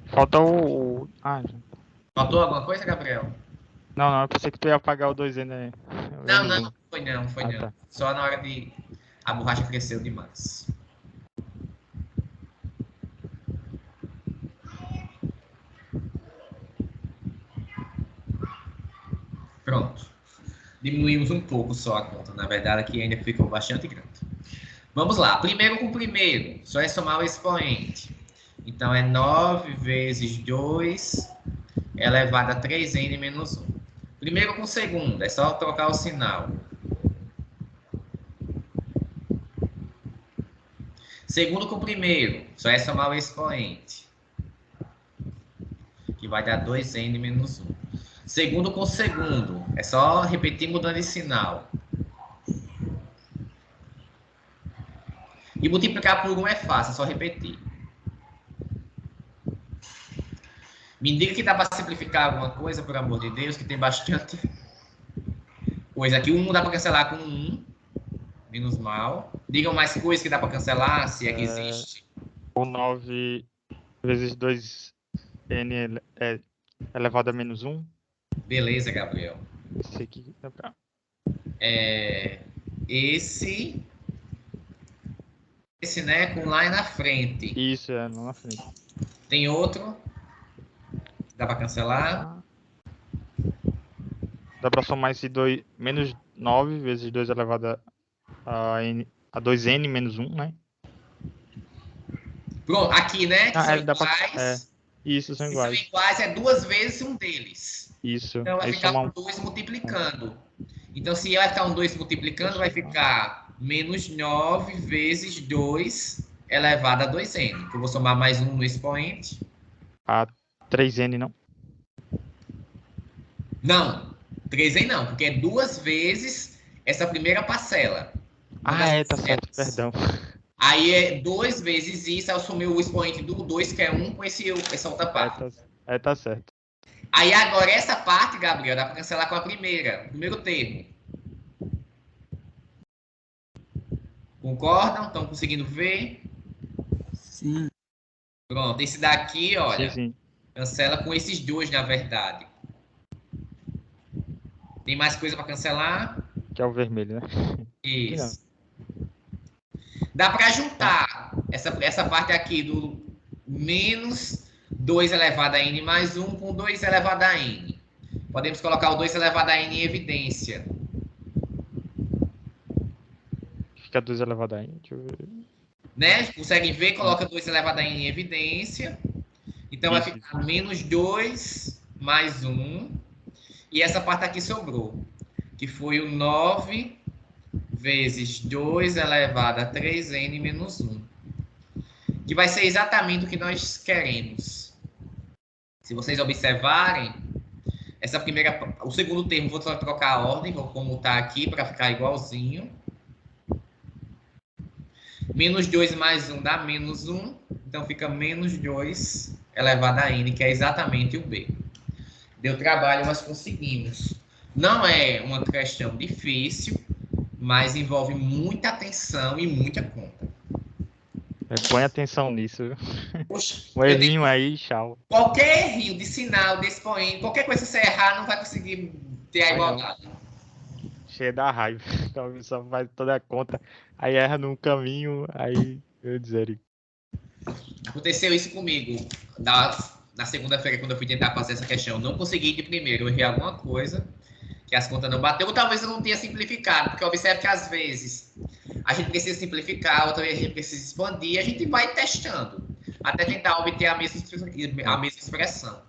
Falta o... Ah, Faltou alguma coisa, Gabriel? não, eu pensei que tu ia apagar o 2N aí. Não, foi não. Tá. Só na hora de... A borracha cresceu demais. Pronto. Diminuímos um pouco só a conta. Na verdade, aqui ainda ficou bastante grande. Vamos lá. Primeiro com primeiro. Só é somar o expoente. Então, é 9 vezes 2 elevado a 3n menos 1. Primeiro com segundo. É só trocar o sinal. Segundo com primeiro. Só é somar o expoente. Que vai dar 2n menos 1. Segundo com segundo. É só repetir mudando de sinal. E multiplicar por 1 é fácil, é só repetir. Me diga que dá para simplificar alguma coisa, por amor de Deus, que tem bastante coisa aqui. 1 dá para cancelar com 1, menos mal. Digam mais coisas que dá para cancelar, se é que existe. O 9 vezes 2n elevado a menos 1. Beleza, Gabriel. Esse aqui dá pra... Esse, né, com lá na frente. Isso, lá na frente. Tem outro. Dá para cancelar. Dá pra somar esse 2, menos 9 vezes 2 elevado a 2n menos 1, né? Pronto, aqui, né? Que são dá iguais. Isso, são Se iguais. são iguais, é 2 vezes um deles. Isso. Então vai Aí ficar soma um 2 multiplicando. Então, se vai ficar um 2 multiplicando, vai ficar menos 9 vezes 2 elevado a 2n. Eu vou somar mais 1 no expoente. A 3n não? Não, 3n não, porque é 2 vezes essa primeira parcela. Uma Ah, das tá certo, parcelas. perdão. Aí é 2 vezes isso, aí eu somei o expoente do 2, que é 1, com essa outra parte. Tá certo. Aí agora essa parte, Gabriel, dá para cancelar com a primeira, o primeiro termo. Concordam? Estão conseguindo ver? Sim. Pronto, esse daqui, olha, Sim. cancela com esses dois, na verdade. Tem mais coisa para cancelar? Que é o vermelho, né? Isso. Dá para juntar essa parte aqui do menos 2 elevado a n mais 1 com 2 elevado a n. Podemos colocar o 2 elevado a n em evidência. Fica 2 elevado a n. Deixa eu ver. Né? Conseguem ver? Coloca 2 elevado a n em evidência. Então vai ficar menos 2 mais 1. E essa parte aqui sobrou, que foi o 9 vezes 2 elevado a 3n menos 1. Que vai ser exatamente o que nós queremos. Se vocês observarem, o segundo termo, vou trocar a ordem, vou comutar aqui para ficar igualzinho. Menos 2 mais 1 dá menos 1, então fica menos 2 elevado a n, que é exatamente o b. Deu trabalho, mas conseguimos. Não é uma questão difícil, mas envolve muita atenção e muita conta. Põe atenção nisso. Poxa, Um errinho aí, tchau. qualquer errinho de sinal, de expoente, qualquer coisa que você errar, não vai conseguir ter a igualdade. Cheio da raiva. Então só faz toda a conta. Aí erra num caminho, aí eu dizer. Aconteceu isso comigo na segunda-feira, quando eu fui tentar fazer essa questão. Não consegui de primeiro, eu errei alguma coisa, que as contas não bateu, ou talvez eu não tenha simplificado, porque observe que às vezes a gente precisa simplificar, outra vez a gente precisa expandir, a gente vai testando, até tentar obter a mesma expressão.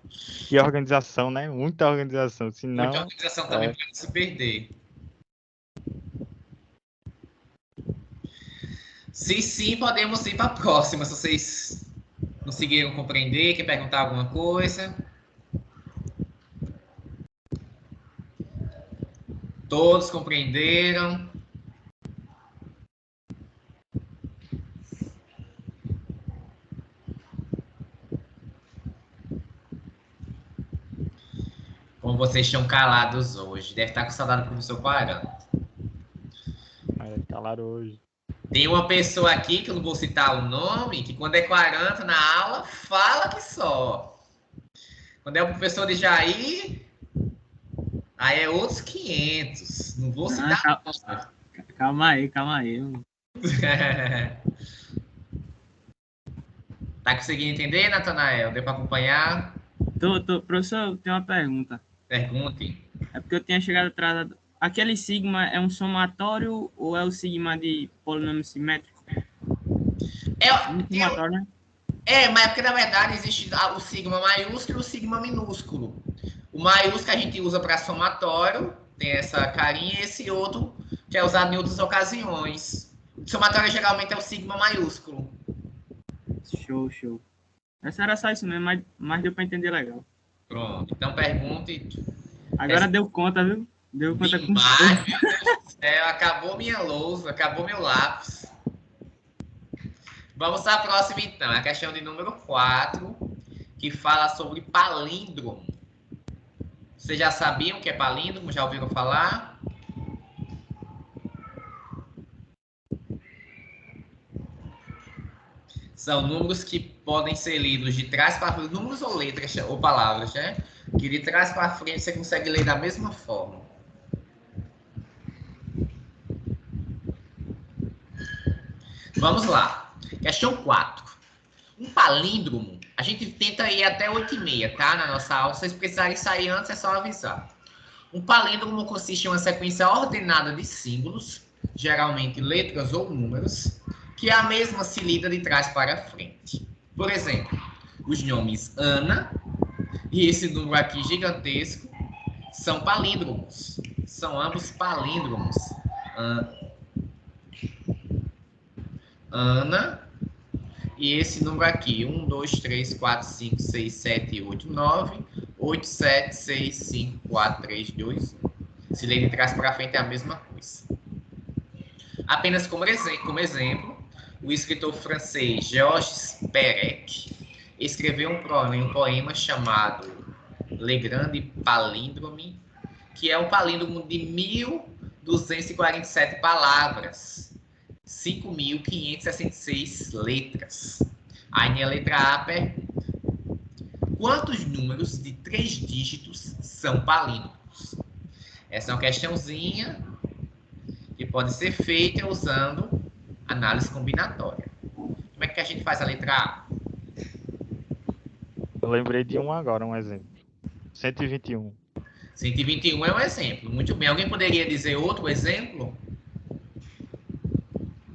E organização, né? Muita organização, senão... Muita organização também para se perder. Se sim, podemos ir para a próxima, se vocês conseguiram compreender, quer perguntar alguma coisa. Todos compreenderam? Como vocês estão calados hoje, deve estar com saudade do professor Quaranta. Calaram hoje. Tem uma pessoa aqui, que eu não vou citar o nome, que quando é 40 na aula, fala que só. Quando é o professor de Jair, aí é outros 500. Não vou citar. Calma aí. Tá conseguindo entender, Natanael? Deu para acompanhar? Professor, eu tenho uma pergunta. Pergunte. É porque eu tinha chegado atrasado. Aquele sigma é um somatório ou é o sigma de polinômio simétrico? Somatório, né? Mas é porque, na verdade, existe o sigma maiúsculo e o sigma minúsculo. O maiúsculo a gente usa para somatório, tem essa carinha, e esse outro que é usado em outras ocasiões. O somatório geralmente é o sigma maiúsculo. Show. Essa era só isso mesmo, mas deu para entender legal. Pronto, então pergunte. Agora deu conta, viu? Deu conta com acabou minha lousa, acabou meu lápis. Vamos à próxima, então. A questão de número 4, que fala sobre palíndromo. Vocês já sabiam o que é palíndromo? Já ouviram falar? São números que podem ser lidos de trás para frente. Números ou letras, ou palavras, né? Que de trás para frente você consegue ler da mesma forma. Vamos lá. Questão 4. Um palíndromo, a gente tenta ir até 8h30, tá? Na nossa aula. Se vocês precisarem sair antes, é só avisar. Um palíndromo consiste em uma sequência ordenada de símbolos, geralmente letras ou números, que é a mesma se lida de trás para frente. Por exemplo, os nomes Ana e esse número aqui gigantesco são palíndromos. São ambos palíndromos. Ana e esse número aqui, 1, 2, 3, 4, 5, 6, 7, 8, 9, 8, 7, 6, 5, 4, 3, 2, 1. Se ler de trás para frente é a mesma coisa. Apenas como exemplo, o escritor francês Georges Perec escreveu um poema chamado Le Grande Palíndrome, que é um palíndromo de 1.247 palavras, 5.566 letras. Aí na letra A pergunta: quantos números de 3 dígitos são palíndromos? Essa é uma questãozinha que pode ser feita usando análise combinatória. Como é que a gente faz a letra A? Eu lembrei de um agora, um exemplo. 121. 121 é um exemplo. Muito bem. Alguém poderia dizer outro exemplo?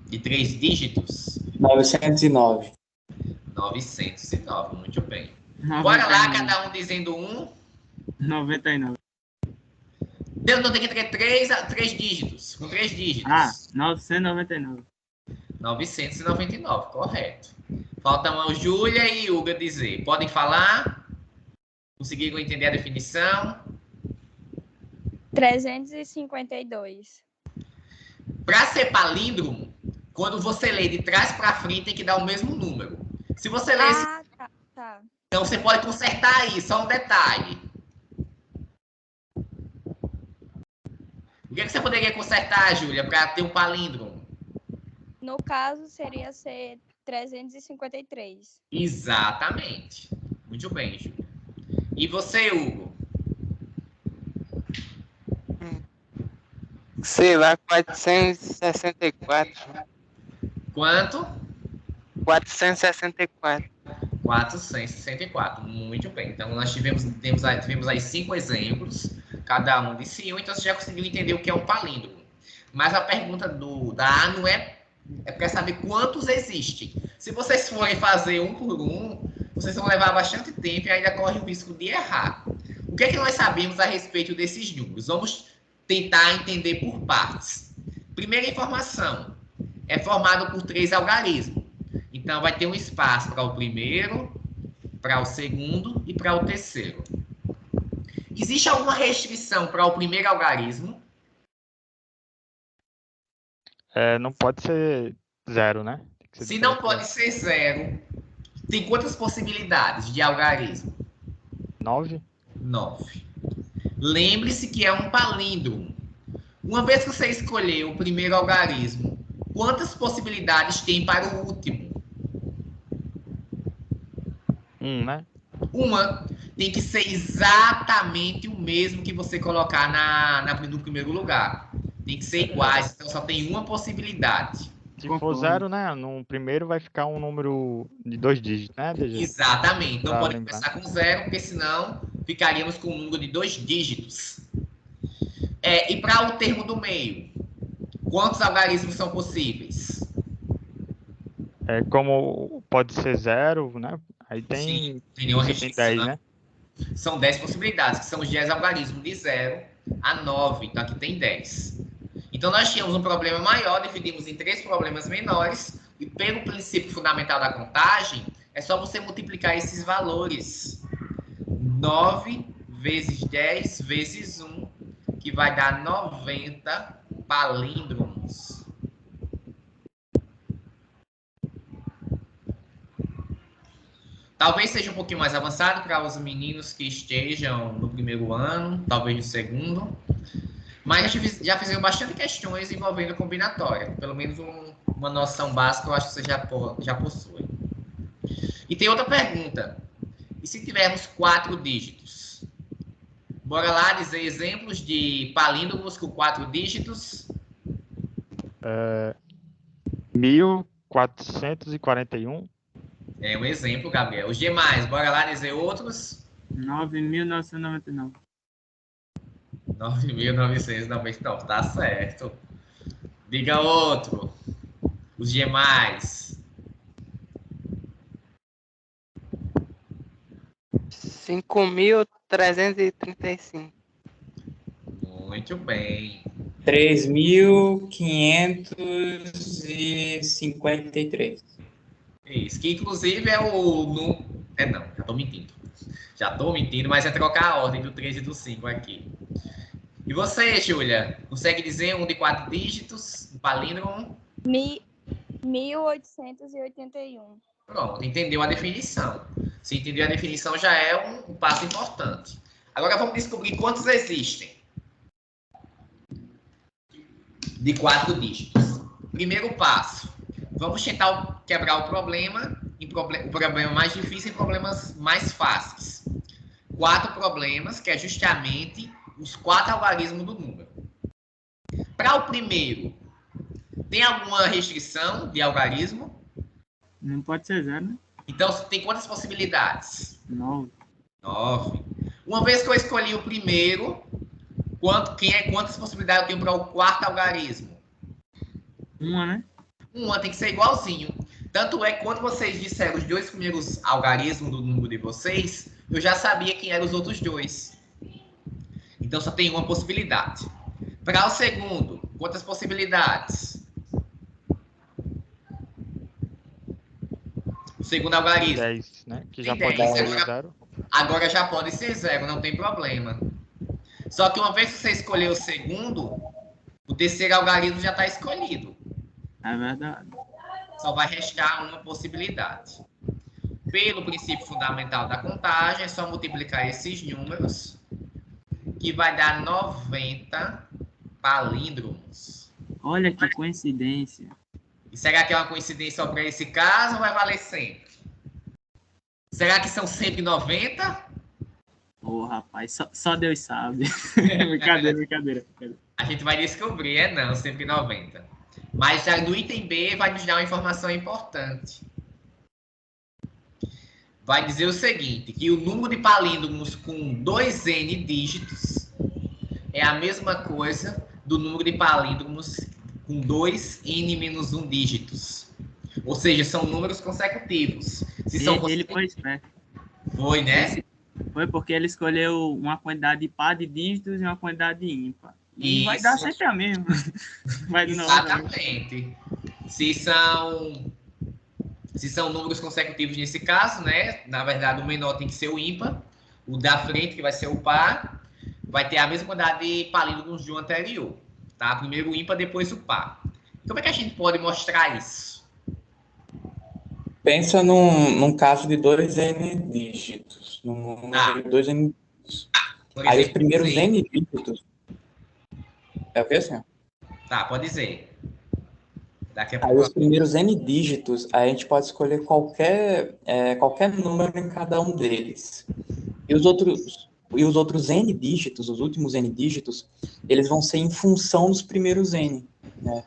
De 3 dígitos? 909. 909. Muito bem. Bora lá, cada um dizendo um. 99. Não tem que ter 3 dígitos. Com 3 dígitos. 999. 999, correto. Faltam a Júlia e Hugo dizer. Podem falar? Conseguiram entender a definição? 352. Para ser palíndromo, quando você lê de trás para frente, tem que dar o mesmo número. Se você lê esse... Tá. Então, você pode consertar aí, só um detalhe. O que você poderia consertar, Júlia, para ter um palíndromo? No caso, seria ser 353. Exatamente. Muito bem, Júlia. E você, Hugo? Sei lá, 464. Quanto? 464. 464. Muito bem. Então, nós tivemos aí 5 exemplos, cada um de si, então você já conseguiu entender o que é um palíndromo. Mas a pergunta da A não é para saber quantos existem. Se vocês forem fazer um por um, vocês vão levar bastante tempo e ainda corre o risco de errar. O que é que nós sabemos a respeito desses números? Vamos tentar entender por partes. Primeira informação, é formado por 3 algarismos. Então, vai ter um espaço para o primeiro, para o segundo e para o terceiro. Existe alguma restrição para o primeiro algarismo? Não pode ser 0, né? Tem que ser Se não diferente. pode ser 0, tem quantas possibilidades de algarismo? 9? 9. Lembre-se que é um palíndromo. Uma vez que você escolher o primeiro algarismo, quantas possibilidades tem para o último? 1, né? Uma. Tem que ser exatamente o mesmo que você colocar no primeiro lugar. Tem que ser iguais, então só tem uma possibilidade. Se for 0, né? No primeiro vai ficar um número de 2 dígitos, né, DG? Exatamente. Então Pra pode lembrar. começar com 0, porque senão ficaríamos com um número de 2 dígitos. E para o termo do meio, quantos algarismos são possíveis? Como pode ser 0, né? Aí tem, Sim, tem nenhuma você tem restrição. 10, né? São 10 possibilidades, que são os 10 algarismos de 0 a 9. Então aqui tem 10. Então nós tínhamos um problema maior, dividimos em 3 problemas menores, e pelo princípio fundamental da contagem, é só você multiplicar esses valores. 9 vezes 10 vezes 1, que vai dar 90 palíndromos. Talvez seja um pouquinho mais avançado para os meninos que estejam no primeiro ano, talvez no segundo. Mas já fizeram bastante questões envolvendo combinatória. Pelo menos uma noção básica eu acho que você já possui. E tem outra pergunta. E se tivermos 4 dígitos? Bora lá dizer exemplos de palíndromos com 4 dígitos. 1441. É um exemplo, Gabriel. Os demais, bora lá dizer outros. 9.999. 9.999, tá certo. Diga outro. Os demais. 5.335. Muito bem. 3.553. Isso, que inclusive é o... não, já tô mentindo. Já tô mentindo, mas é trocar a ordem do 3 e do 5 aqui. E você, Júlia? Consegue dizer um de 4 dígitos, um palíndromo? 1881. Pronto, entendeu a definição. Se entendeu a definição, já é um passo importante. Agora vamos descobrir quantos existem de 4 dígitos. Primeiro passo. Vamos tentar quebrar o problema, o problema mais difícil em problemas mais fáceis. 4 problemas, que é justamente os 4 algarismos do número. Para o primeiro, tem alguma restrição de algarismo? Não pode ser 0, né? Então, tem quantas possibilidades? 9. 9. Uma vez que eu escolhi o primeiro, quantas possibilidades eu tenho para o quarto algarismo? 1, né? Uma tem que ser igualzinho. Tanto é que quando vocês disseram os 2 primeiros algarismos do número de vocês, eu já sabia quem eram os outros 2. Então só tem uma possibilidade. Para o segundo, quantas possibilidades? O segundo algarismo. 10, né? Que já Tem pode 10, ser agora- 0. Agora já pode ser 0, não tem problema. Só que uma vez que você escolher o segundo, o terceiro algarismo já está escolhido. É verdade. Só vai restar uma possibilidade. Pelo princípio fundamental da contagem, é só multiplicar esses números, que vai dar 90 palíndromos. Olha que coincidência. E será que é uma coincidência só para esse caso ou vai valer sempre? Será que são sempre 90? Ô, rapaz, só Deus sabe. Brincadeira. A gente vai descobrir, não, sempre 90. Mas no item B vai nos dar uma informação importante. Vai dizer o seguinte, que o número de palíndromos com 2n dígitos é a mesma coisa do número de palíndromos com 2n-1 dígitos. Ou seja, são números consecutivos. Se são Ele foi esperto. Foi, né? Foi porque ele escolheu uma quantidade par de dígitos e uma quantidade ímpar. E vai Isso. dar sempre a mesma. Vai de novo. Exatamente. Se são números consecutivos nesse caso, né? Na verdade, o menor tem que ser o ímpar. O da frente, que vai ser o par, vai ter a mesma quantidade de palíndromos do anterior. Tá? Primeiro o ímpar, depois o par. Como é que a gente pode mostrar isso? Pensa num caso de 2n dígitos. Num número de 2n dígitos. Por Aí os exemplo, primeiros sim. n dígitos. É o que assim? Tá, pode dizer. Daqui a Aí pouco. os primeiros n dígitos, a gente pode escolher qualquer número em cada um deles. E os outros n dígitos, os últimos n dígitos, eles vão ser em função dos primeiros n, né?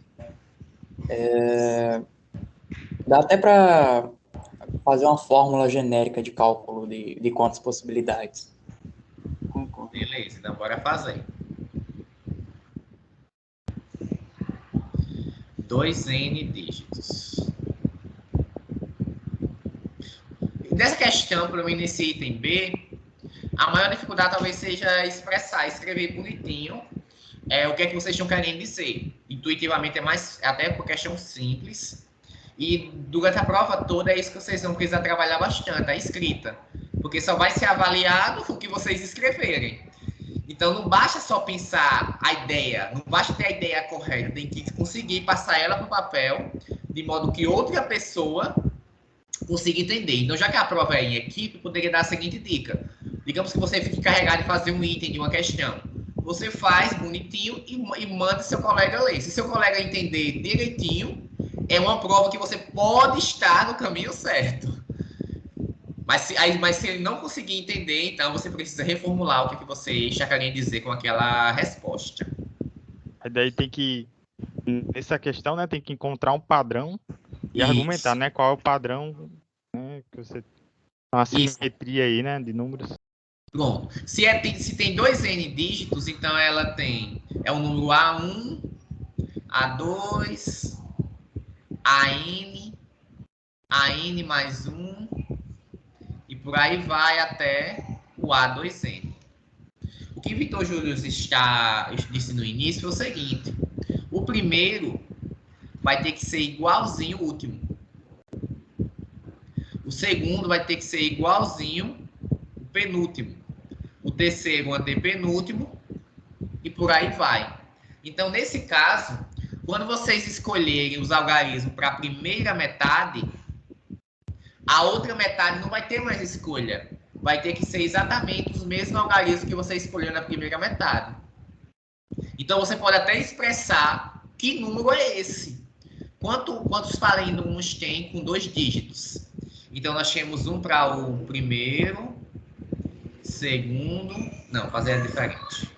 Dá até para fazer uma fórmula genérica de cálculo de quantas possibilidades. Concordo. Beleza, então bora fazer. 2n dígitos. Nessa questão, para mim, nesse item B, a maior dificuldade talvez seja escrever bonitinho o que é que vocês estão querendo dizer. Intuitivamente é mais, até por questão simples. E durante a prova toda é isso que vocês vão precisar trabalhar bastante, a escrita. Porque só vai ser avaliado o que vocês escreverem. Então, não basta só pensar a ideia, não basta ter a ideia correta, tem que conseguir passar ela para o papel, de modo que outra pessoa consiga entender. Então, já que a prova é em equipe, poderia dar a seguinte dica. Digamos que você fique encarregado de fazer um item de uma questão. Você faz bonitinho e manda seu colega ler. Se seu colega entender direitinho, é uma prova que você pode estar no caminho certo. Mas se ele não conseguir entender, então você precisa reformular o que você está querendo dizer com aquela resposta. Aí daí tem que, nessa questão, né, tem que encontrar um padrão e Isso. argumentar, né, qual é o padrão, né, que você... Uma simetria aí, né, de números. Pronto. Se tem 2n dígitos, então ela tem o número A1, A2, AN mais 1, e por aí vai até o A2n. O que Vitor Júlio disse no início foi o seguinte: o primeiro vai ter que ser igualzinho ao último. segundo vai ter que ser igualzinho o penúltimo. O terceiro, o antepenúltimo, e por aí vai. Então, nesse caso, quando vocês escolherem os algarismos para a primeira metade, a outra metade não vai ter mais escolha. Vai ter que ser exatamente os mesmos algarismos que você escolheu na primeira metade. Então, você pode até expressar que número é esse. Quantos parêndomos tem com 2 dígitos? Então, nós temos um para o primeiro, segundo... Não, fazer diferente.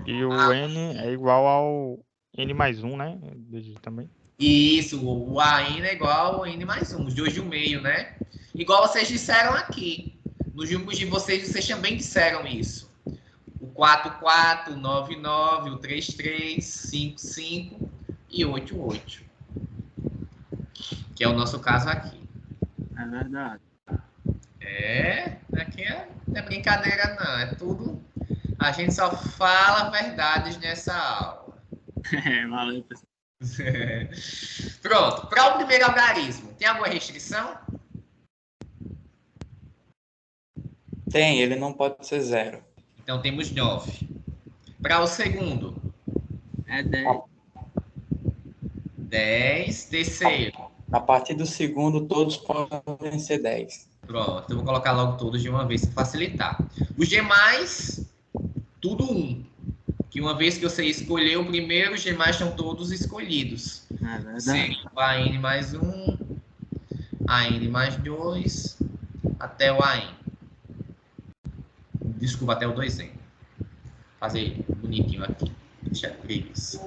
E o N é igual ao N mais 1, né? Também. Isso, o AN é igual ao N mais 1, os dois do meio, né? Igual vocês disseram aqui. Nos grupos de vocês também disseram isso. O 44, o 99, o 33, 55 e 88. Que é o nosso caso aqui. É verdade. Aqui não é brincadeira não, é tudo... A gente só fala verdades nessa aula. Valeu, pessoal. Pronto, para o primeiro algarismo, tem alguma restrição? Tem, ele não pode ser 0. Então temos 9. Para o segundo, É 10. 10. Terceiro, A partir do segundo, todos podem ser 10. pronto, eu vou colocar logo todos de uma vez para facilitar. Os demais, tudo 1. Que uma vez que você escolheu o primeiro, os demais estão todos escolhidos. É verdade. Seria o AN mais 1, AN mais 2, até o AN. Desculpa, até o 2N. Fazer bonitinho aqui. Deixa eu ver isso.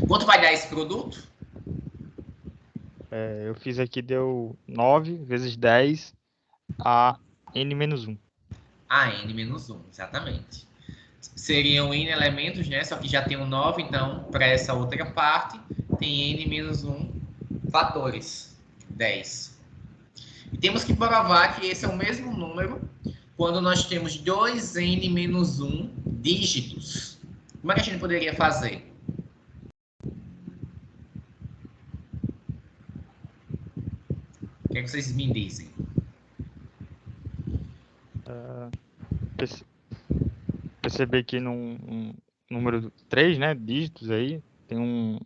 Quanto vai dar esse produto? Eu fiz aqui, deu 9 vezes 10 a N menos 1. A N menos 1, exatamente. Seriam N elementos, né? Só que já tem um 9, então, para essa outra parte, tem N menos 1 fatores. 10. E temos que provar que esse é o mesmo número quando nós temos 2N menos 1 dígitos. Como é que a gente poderia fazer? O que é que vocês me dizem? Perceber que num número 3, né, dígitos aí, tem um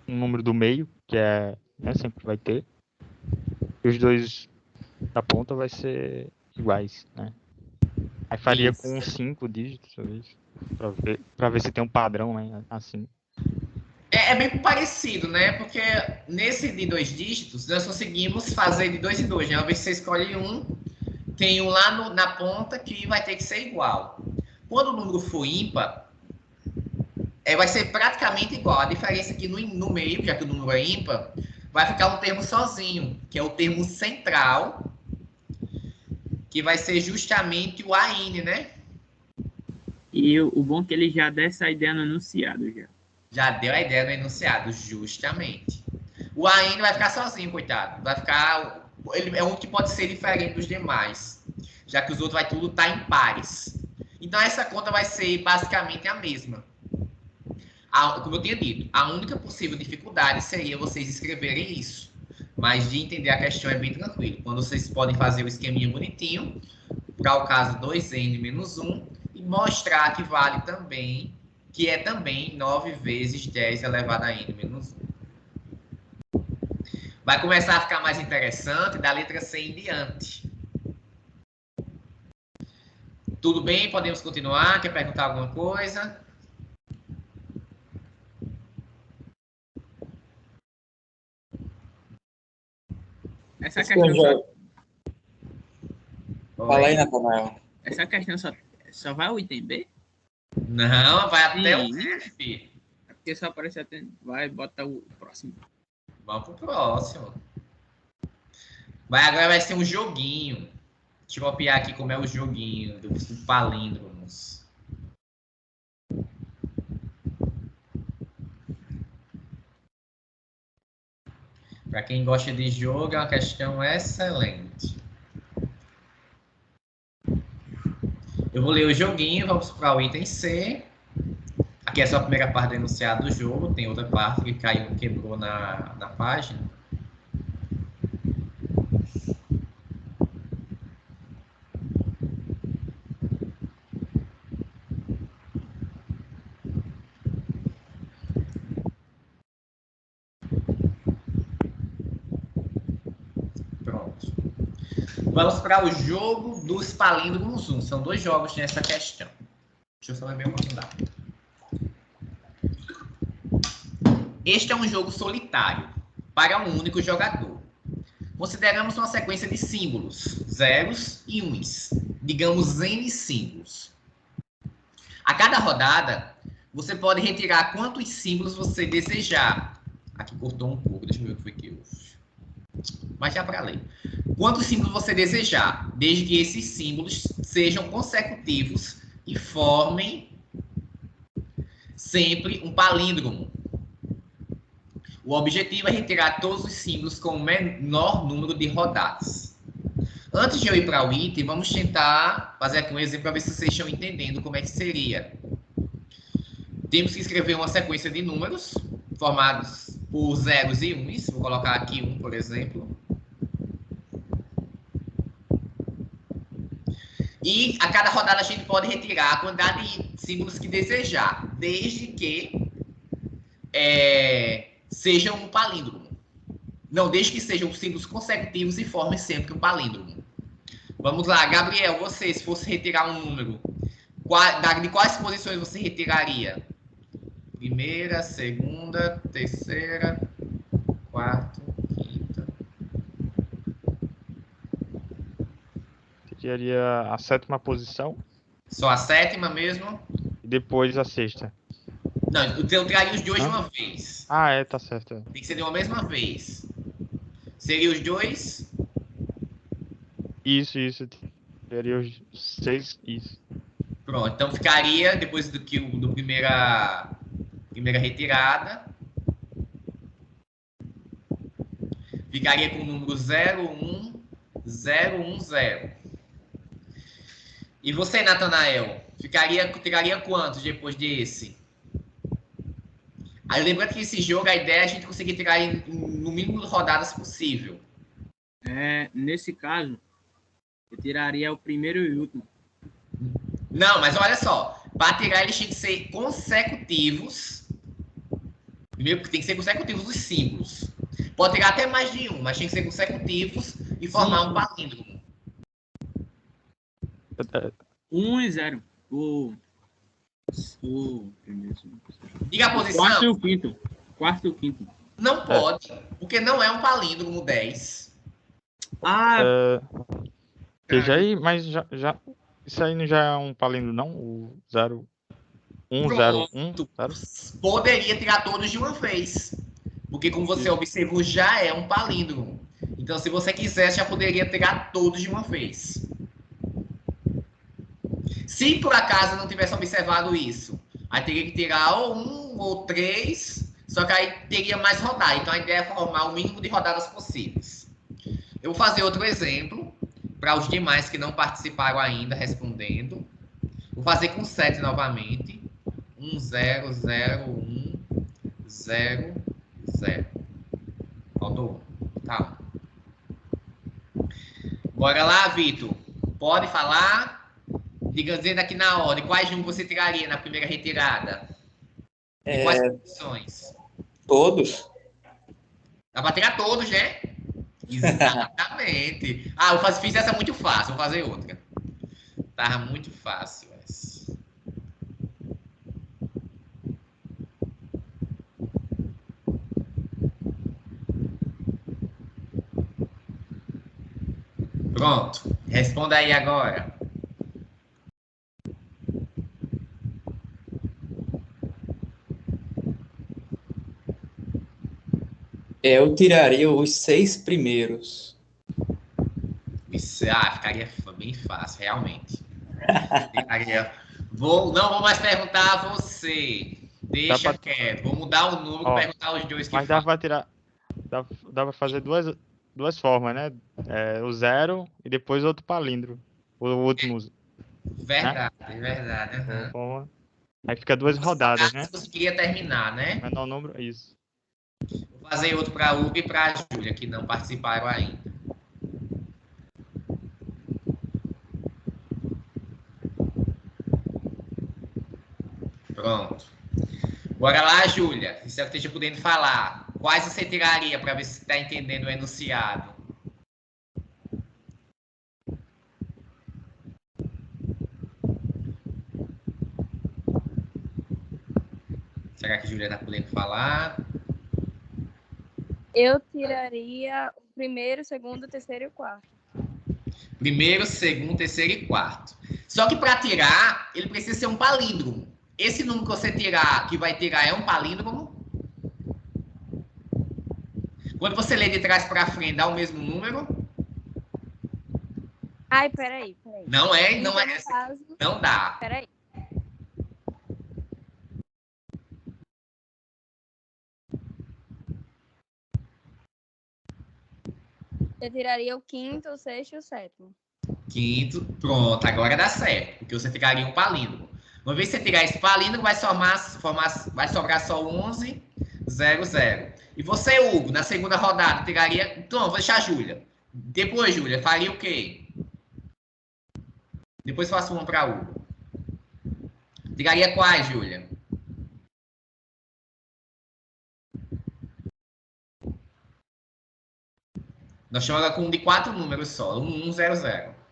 número do meio, que né, sempre vai ter. E os dois da ponta vai ser iguais, né? Aí faria Isso. com 5 dígitos, talvez, pra ver se tem um padrão, né, assim. É bem parecido, né? Porque nesse de 2 dígitos, nós conseguimos fazer de 2 em 2, né? Uma vez que você escolhe um, tem um lá na ponta que vai ter que ser igual. Quando o número for ímpar, vai ser praticamente igual. A diferença aqui no meio, já que o número é ímpar, vai ficar um termo sozinho, que é o termo central, que vai ser justamente o AN, né? E o bom é que ele já dá essa ideia no enunciado já. Já deu a ideia no enunciado, justamente. O AN vai ficar sozinho, coitado. Vai ficar... Ele é um que pode ser diferente dos demais, já que os outros vai tudo estar em pares. Então, essa conta vai ser basicamente a mesma. Como eu tinha dito, a única possível dificuldade seria vocês escreverem isso. Mas de entender a questão é bem tranquilo. Quando vocês podem fazer o esqueminha bonitinho, para o caso 2N menos 1, e mostrar que vale também, que é também 9 vezes 10 elevado a N menos 1. Vai começar a ficar mais interessante da letra C em diante. Tudo bem? Podemos continuar? Quer perguntar alguma coisa? Essa questão, Fala aí, Natanael. essa questão só vai o item B? Não, vai até o Sim. F. É porque só aparece até... Vai, bota o próximo. Vamos pro próximo. Agora vai ser um joguinho. Deixa eu copiar aqui como é o joguinho dos palíndromos. Para quem gosta de jogo, é uma questão excelente. Eu vou ler o joguinho, vamos para o item C. Aqui é só a primeira parte do enunciado do jogo, tem outra parte que caiu, quebrou na página. Pronto. Vamos para o jogo dos palíndromos 1. São 2 jogos nessa questão. Deixa eu só ver como dá. Este é um jogo solitário, para um único jogador. Consideramos uma sequência de símbolos, zeros e uns. Digamos N símbolos. A cada rodada, você pode retirar quantos símbolos você desejar. Aqui cortou um pouco, deixa eu ver o que foi que eu... Mas já para ler. Quantos símbolos você desejar, desde que esses símbolos sejam consecutivos e formem sempre um palíndromo. O objetivo é retirar todos os símbolos com o menor número de rodadas. Antes de eu ir para o item, vamos tentar fazer aqui um exemplo para ver se vocês estão entendendo como é que seria. Temos que escrever uma sequência de números formados por zeros e uns. Vou colocar aqui 1, por exemplo. E a cada rodada a gente pode retirar a quantidade de símbolos que desejar, desde que sejam um palíndromo. Não, desde que sejam símbolos consecutivos e formem sempre um palíndromo. Vamos lá, Gabriel, você, se fosse retirar um número, de quais posições você retiraria? Primeira, segunda, terceira, quarta, quinta. Tiraria a 7ª posição Só a 7ª mesmo? e depois a 6ª. Não, eu tiraria os dois de uma vez. Ah, tá certo. Tem que ser de uma mesma vez. Seria os dois? Isso. Tiraria os 6, isso. Pronto, então ficaria, depois do primeira retirada, ficaria com o número 01010. E você, Natanael, tiraria quantos depois desse? Aí lembrando que esse jogo, a ideia é a gente conseguir tirar no mínimo de rodadas possível. Nesse caso, eu tiraria o primeiro e o último. Não, mas olha só. Para tirar, eles têm que ser consecutivos. Primeiro, porque tem que ser consecutivos os símbolos. Pode tirar até mais de um, mas tem que ser consecutivos e formar um palíndromo. 1 e 0. Diga a posição. Quarto e o quinto. Quarto e o quinto. Não pode, porque não é um palíndromo 10. Veja aí, mas já isso aí não já é um palíndromo, não? O 0, 1, 0, 1, 0? Poderia tirar todos de uma vez. Porque, como você observou, já é um palíndromo. Então, se você quisesse, já poderia tirar todos de uma vez. Se por acaso não tivesse observado isso, aí teria que tirar ou 1 ou 3, só que aí teria mais rodar. Então, a ideia é formar o mínimo de rodadas possíveis. Eu vou fazer outro exemplo para os demais que não participaram ainda respondendo. Vou fazer com 7 novamente. 1, 0, 0, 1, 0, 0. Faltou 1. Tá. Bora lá, Vitor. Pode falar? Diga dizendo aqui na ordem. Quais números você tiraria na primeira retirada? E quais posições? Todos. Dá para tirar todos, né? Exatamente. Eu fiz essa muito fácil. Vou fazer outra. Tava muito fácil essa. Pronto. Responda aí agora. Eu tiraria os 6 primeiros. Ficaria bem fácil, realmente. Não vou mais perguntar a você. Deixa quieto. Vou mudar o número e perguntar os dois que mas dá para tirar. Dá para fazer duas formas, né? O 0 e depois outro palíndromo. O último. Verdade, verdade. Forma Aí fica 2 rodadas, né? Se você queria terminar, né? Menor número, isso. Vou fazer outro para a Hugo e para a Júlia, que não participaram ainda. Pronto. Bora lá, Júlia. Espero que esteja podendo falar. Quais você tiraria para ver se está entendendo o enunciado? Será que a Júlia está podendo falar? Eu tiraria o primeiro, segundo, terceiro e o quarto. Primeiro, segundo, terceiro e quarto. Só que para tirar, ele precisa ser um palíndromo. Esse número que você tirar, que vai tirar, é um palíndromo? Quando você lê de trás para frente, dá o mesmo número? Ai, peraí. Não é, Então, não é. no caso, Não dá. peraí. Eu tiraria o quinto, o sexto e o sétimo. Quinto, pronto, agora dá certo, porque você tiraria um palíndromo. Uma vez que você tirar esse palíndromo, vai sobrar só 11, 0, 0. E você, Hugo, na segunda rodada, tiraria... Então, vou deixar a Júlia. Depois, Júlia, faria o quê? Depois faço uma para Hugo. Tiraria quais, Júlia? Nós chamamos com um de 4 números só, 1, 1, 0, 0.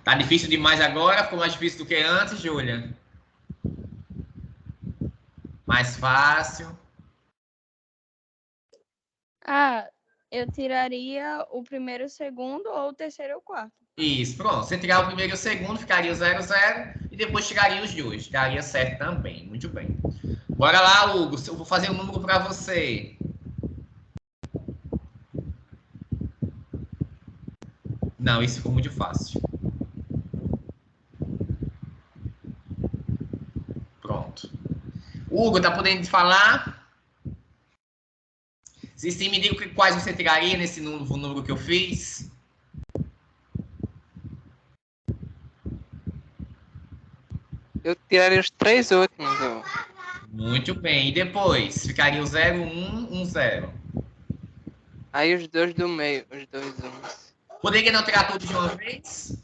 Tá difícil demais agora? Ficou mais difícil do que antes, Júlia? Mais fácil? Ah, eu tiraria o primeiro, o segundo ou o terceiro ou o quarto. Isso, pronto. Você tirar o primeiro e o segundo, ficaria o 0, 0. E depois tiraria os dois. Daria certo também. Muito bem. Bora lá, Hugo. Eu vou fazer um número para você. Não, isso ficou muito fácil. Pronto. Hugo, tá podendo falar? Se sim, me diga quais você tiraria nesse novo número que eu fiz. Eu tiraria os 3 últimos. Muito bem. E depois? Ficaria o 0, 1, 1, 0. Aí os 2 do meio, os 2 uns. Poderia não tirar tudo de uma vez?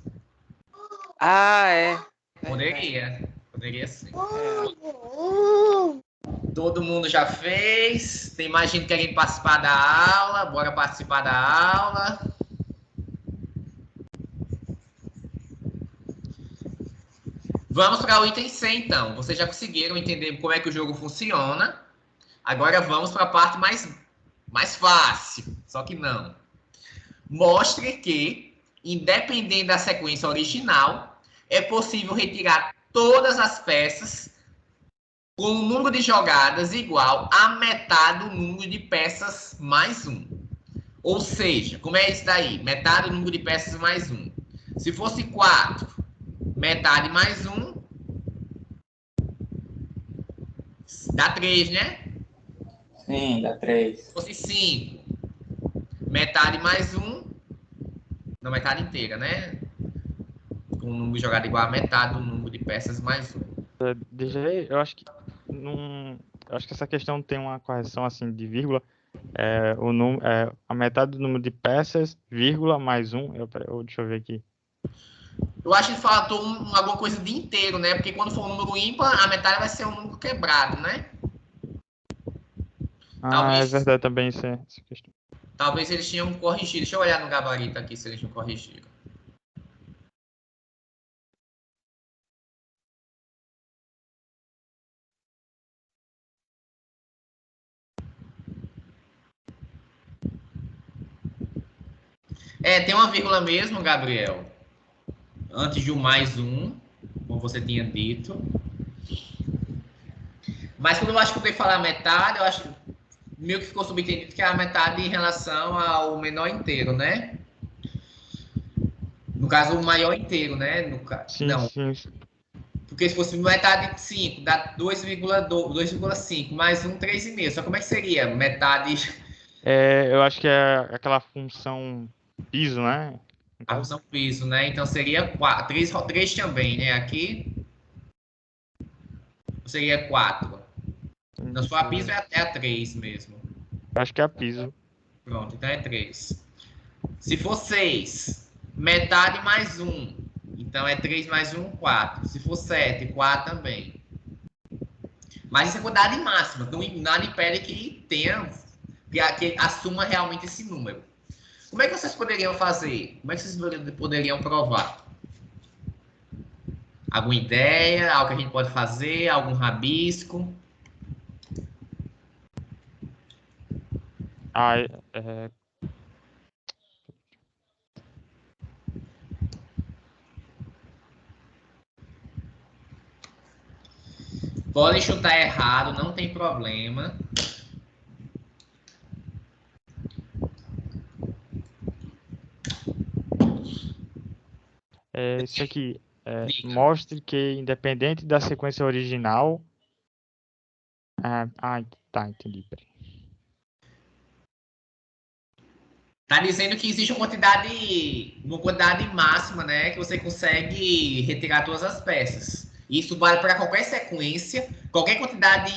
Ah, é. Poderia. Poderia sim. É. Todo mundo já fez. Tem mais gente querendo participar da aula. Bora participar da aula. Vamos para o item 100, então. Vocês já conseguiram entender como é que o jogo funciona. Agora vamos para a parte mais fácil. Só que não. Mostre que, independente da sequência original, é possível retirar todas as peças com um número de jogadas igual a metade do número de peças mais 1. Ou seja, como é isso daí? Metade do número de peças mais 1. Se fosse 4, metade mais 1, dá 3, né? Sim, dá 3. Se fosse 5, metade mais 1, não, metade inteira, né? Com um número jogado igual a metade do número de peças mais 1. DJ, eu acho que não, eu acho que essa questão tem uma correção assim de vírgula. A metade do número de peças, vírgula, mais 1. Deixa eu ver aqui. Eu acho que faltou alguma coisa de inteiro, né? Porque quando for um número ímpar, a metade vai ser um número quebrado, né? É verdade também essa questão. Talvez eles tinham corrigido. Deixa eu olhar no gabarito aqui se eles tinham corrigido. Tem uma vírgula mesmo, Gabriel. Antes de um mais 1, como você tinha dito. Mas quando eu acho que eu tenho que falar metade, eu acho que meio que ficou subentendido que é a metade em relação ao menor inteiro, né? No caso, o maior inteiro, né? Sim, Não. sim. Porque se fosse metade de 5, dá 2,5 mais 1, 3,5. Só como é que seria? Metade, Eu acho que é aquela função piso, né? No a caso. função piso, né? Então seria 4. 3 também, né? Aqui seria 4. Então só a piso é a 3 mesmo. Acho que é a piso. Pronto, então é 3. Se for 6, metade mais 1. Então é 3 mais 1, 4. Se for 7, 4 também. Mas isso é quantidade máxima. Então nada impede que tenha, que assuma realmente esse número. Como é que vocês poderiam fazer? Como é que vocês poderiam provar? Alguma ideia? Algo que a gente pode fazer? Algum rabisco? Ah, Podem chutar errado, não tem problema. isso aqui. Diga. Mostre que, independente da sequência original. Tá, entendi. Peraí. Tá dizendo que existe uma quantidade máxima, né, que você consegue retirar todas as peças. Isso vale para qualquer sequência, qualquer quantidade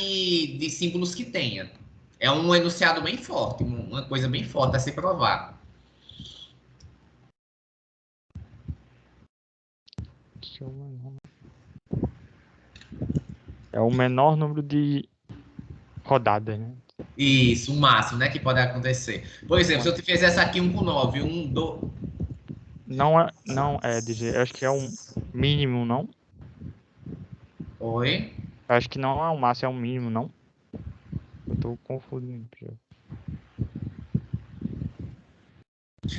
de símbolos que tenha. É um enunciado bem forte, uma coisa bem forte a se provar. É o menor número de rodadas, né? Isso, o máximo, né, que pode acontecer. Por exemplo, se eu te fizesse aqui 1 com 9, 1, 2... Não é dizer, eu acho que é um mínimo, não? Oi? Eu acho que não é um máximo, é um mínimo, não? Eu tô confundindo.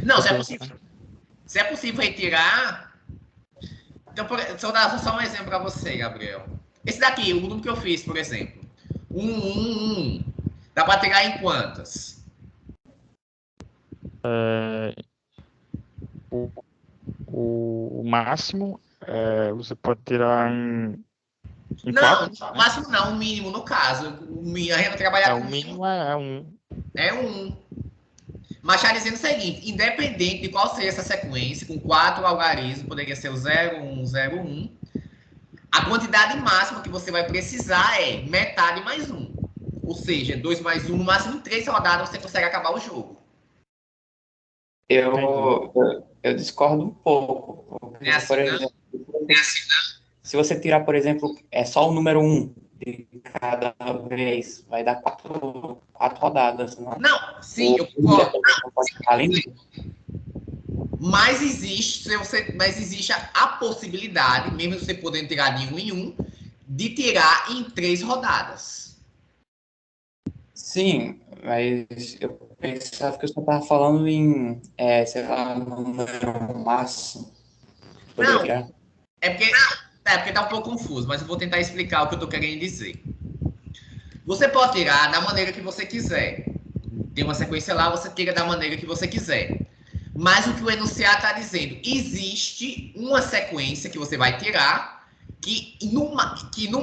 Não, se é possível retirar... Então, deixa eu dar só um exemplo para você, Gabriel. Esse daqui, o número que eu fiz, por exemplo. 1, 1, 1. Dá para tirar em quantas? O máximo você pode tirar em Não, 4. o máximo não, o mínimo no caso. A gente vai trabalhar O com mínimo é 1. é 1. Mas está dizendo o seguinte, independente de qual seja essa sequência, com 4 algarismos, poderia ser o 0, 1, 0, 1, a quantidade máxima que você vai precisar é metade mais 1. Ou seja, 2 mais 1, no máximo em 3 rodadas você consegue acabar o jogo. Eu discordo um pouco. Porque, É assim, por não? exemplo, se você tirar, por exemplo, só o número 1 de cada vez, vai dar 4 rodadas, não? Não, sim, eu concordo. Além disso, Mas existe a possibilidade, mesmo você podendo tirar de 1 em 1, de tirar em 3 rodadas. sim, mas eu pensava que você estava falando em, sei lá, número máximo. Não, Poderia. é porque tá um pouco confuso, mas eu vou tentar explicar o que eu tô querendo dizer. Você pode tirar da maneira que você quiser. Tem uma sequência lá, você tira da maneira que você quiser. Mas o que o enunciado está dizendo, existe uma sequência que você vai tirar que no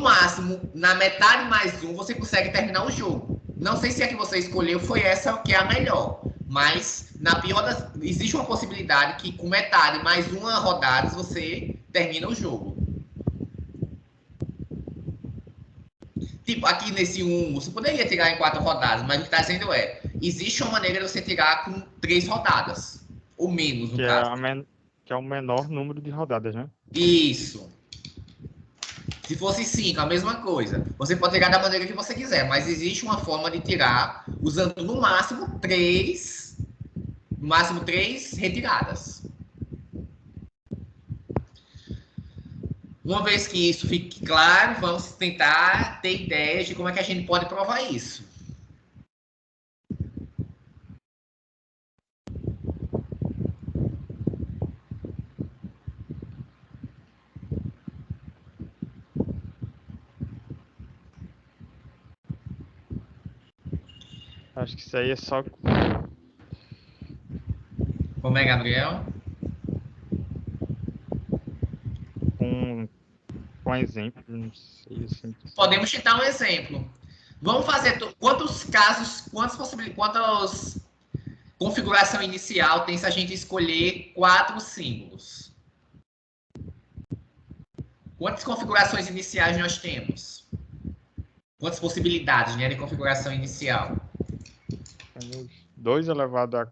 máximo, na metade mais 1, você consegue terminar o jogo. Não sei se a que você escolheu foi essa que é a melhor, mas na pior existe uma possibilidade que com metade mais uma rodada você termina o jogo. Tipo, aqui nesse 1, você poderia tirar em 4 rodadas, mas o que está dizendo existe uma maneira de você tirar com 3 rodadas. Ou menos, no caso. Que é o menor número de rodadas, né? Isso. Se fosse 5, a mesma coisa. Você pode tirar da maneira que você quiser, mas existe uma forma de tirar usando no máximo 3 retiradas. Uma vez que isso fique claro, vamos tentar ter ideias de como é que a gente pode provar isso. Acho que isso aí é só Como é, Gabriel? com for um exemplo, não sei assim. Podemos citar um exemplo. Vamos fazer quantos casos, quantas configuração inicial tem se a gente escolher 4 símbolos? Quantas configurações iniciais nós temos? Quantas possibilidades, né, de configuração inicial? Temos 2 elevado a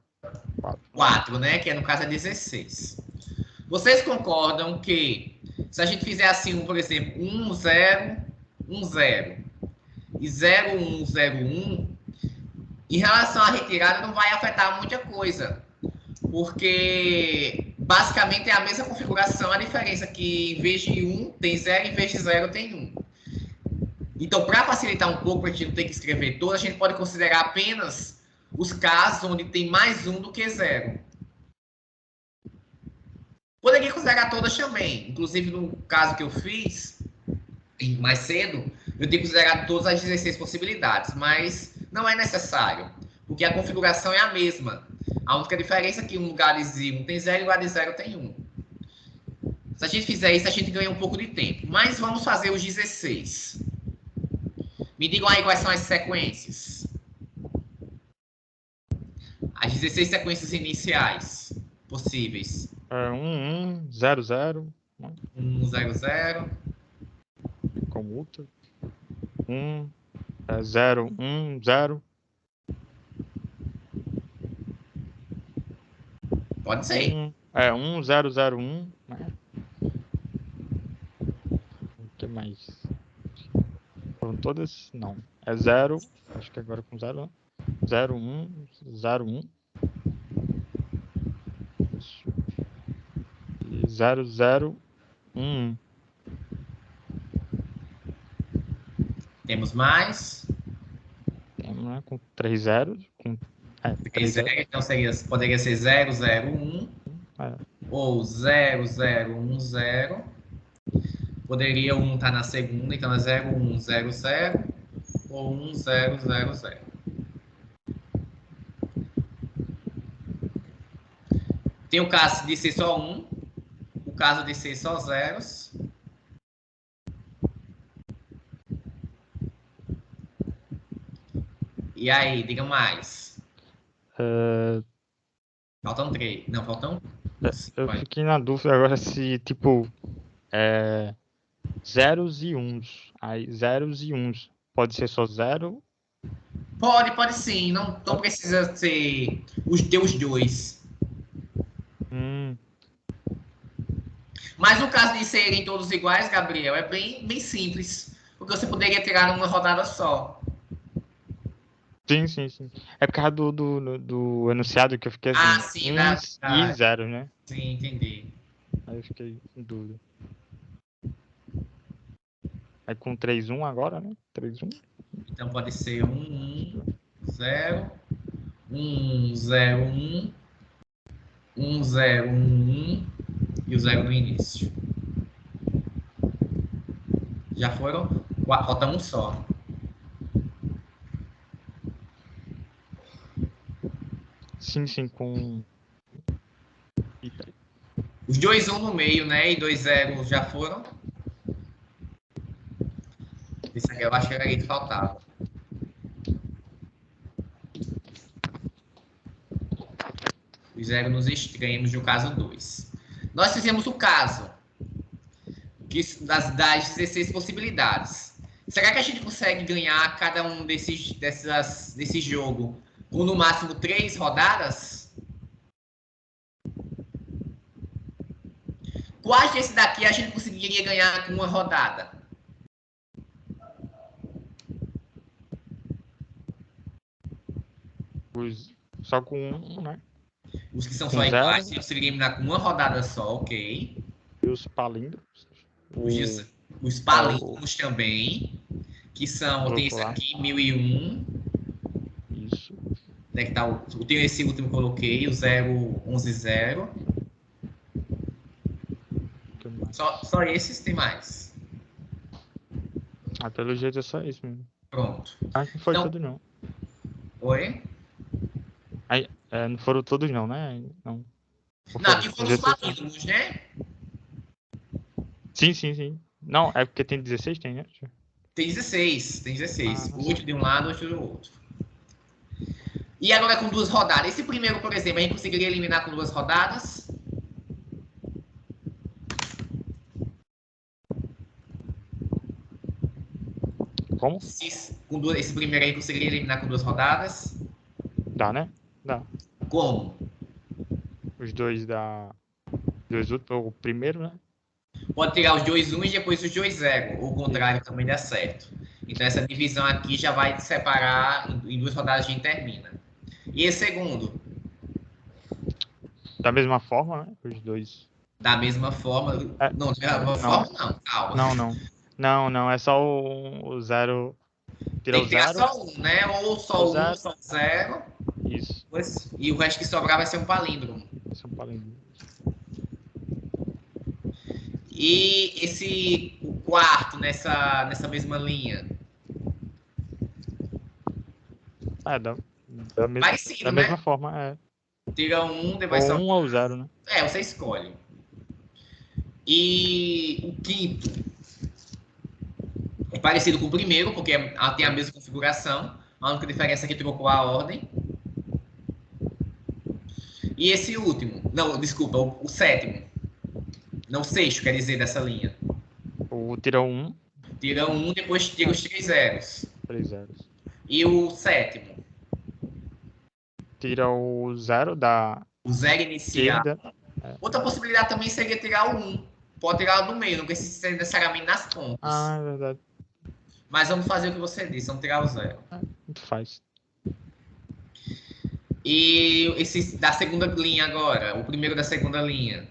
4. 4, né? Que no caso é 16. Vocês concordam que se a gente fizer assim, por exemplo, 1, 0, 1, 0 e 0, 1, 0, 1, em relação à retirada não vai afetar muita coisa, porque basicamente é a mesma configuração, a diferença é que em vez de 1 tem 0, em vez de 0 tem 1. Então, para facilitar um pouco, para a gente não ter que escrever todas, a gente pode considerar apenas os casos onde tem mais 1 do que 0. Poderia considerar todas também. Inclusive, no caso que eu fiz mais cedo, eu tenho considerado todas as 16 possibilidades, mas não é necessário, porque a configuração é a mesma. A única diferença é que em lugar de 1 tem 0 e em lugar de 0 tem 1. Se a gente fizer isso, a gente ganha um pouco de tempo. Mas vamos fazer os 16. Me digam aí quais são as sequências. As 16 sequências iniciais possíveis. 1, 1, 0, 0. 1, 0, 0. Comuta. 1, 0, 1, 0. Pode ser. 1, 0, 0, 1. Né? O que mais? Foram todas? Não. É 0. Acho que agora com 0. 0, 1, 0, 1. Isso. E 0, 0, 1. Temos mais. Temos, né? Com 3 zeros. Com 3 0, então poderia ser 0, 0, 1. Ou 0, 0, 1, 0. Poderia 1 estar na segunda, então é 0, 1, 0, 0. Ou 1, 0, 0, 0. Tem o caso de ser só 1. O caso de ser só zeros. E aí, diga mais. Faltam 3. Não, faltam. Eu fiquei na dúvida agora se, tipo, zeros e uns. Aí, zeros e uns. Pode ser só 0? Pode sim. Não precisa ser os dois. Mas no caso de serem todos iguais, Gabriel, é bem simples. Porque você poderia tirar numa rodada só. Sim. É por causa do enunciado que eu fiquei assim. Sim, uns e 0, né? Sim, entendi. Aí eu fiquei em dúvida. Aí com 3, 1 agora, né? 3, 1. Então pode ser 1, 1, 0, 1, 0, 1, 1, 0, 1, 1 e o 0 no início. Já foram? Falta um só. Sim, com... Os 2 1 no meio, né? E 2 0 já foram. Isso aqui eu acho que era aí que faltava. Os 0 nos extremos no caso 2. Nós fizemos o caso das 16 possibilidades. Será que a gente consegue ganhar cada um desse jogo com no máximo 3 rodadas? Quais desse daqui a gente conseguiria ganhar com uma rodada? Só com 1, né? Os que são Com só zero. iguais, você conseguiria eliminar com uma rodada só, ok. E os palíndromos. Os palíndromos também, que são, tem esse aqui, 1001. Isso. Onde é que tá tem esse último que eu coloquei, o 0110. Só esses, tem mais. Pelo jeito é só isso mesmo. Pronto. Acho que não foi Então- tudo não. Oi? Não foram todos não, né? Não. Não, aqui foram os palíndromos, né? Sim. Não, é porque tem 16, tem, né? Tem 16, tem 16. Ah, 8 de um lado, 8 do outro. E agora com 2 rodadas. Esse primeiro, por exemplo, a gente conseguiria eliminar com 2 rodadas? Como? Esse primeiro aí conseguiria eliminar com 2 rodadas? Dá, né? Dá. Como? Os dois da... Dois últimos, o primeiro, né? Pode tirar os 2 1 e depois os 2 0. Ou o contrário também dá certo. Então essa divisão aqui já vai separar, em 2 rodadas a gente termina. E esse segundo? Da mesma forma, né? Os dois. Da mesma forma. É, Não, da mesma não. forma não, calma. Não, é só o zero. Tira Tem o que tirar zero. só um, né? Ou só O um, zero. só zero. Isso. E o resto que sobrar vai ser um palíndromo. Esse é um palíndromo. E o quarto nessa mesma linha? É, Parecido, da né? mesma forma, é. Tira um, depois Ou só. um ou zero, né? Você escolhe. E o quinto é parecido com o primeiro, porque tem a mesma configuração. A única diferença é que trocou a ordem. E esse último, não, desculpa, o sétimo. Não, o sexto, quer dizer, dessa linha. O tira um. Tira um, depois tira os 3 zeros. 3 zeros. E o sétimo? Tira o zero da O zero inicial. esquerda. Outra possibilidade também seria tirar o 1. Pode tirar o do meio, não precisa ser necessariamente nas pontas. Ah, é verdade. Mas vamos fazer o que você disse, vamos tirar o 0. Muito faz. E esse da segunda linha agora, o primeiro da segunda linha.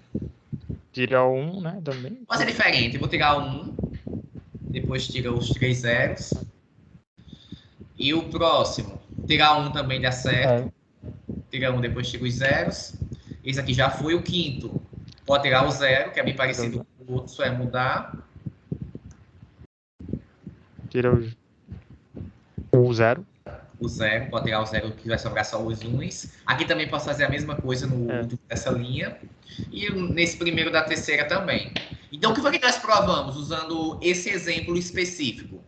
Tira o 1, né? Também. Pode ser diferente, eu vou tirar o 1. Depois tira os 3 zeros. E o próximo, tirar 1 também dá certo. Tira 1, depois tira os zeros. Esse aqui já foi o quinto. Pode tirar o 0, que é bem parecido com o outro, só é mudar. Tira o 0. O 0, pode tirar o 0, que vai sobrar só os 1s. Aqui também posso fazer a mesma coisa no último dessa linha. E nesse primeiro da terceira também. Então, o que foi que nós provamos usando esse exemplo específico?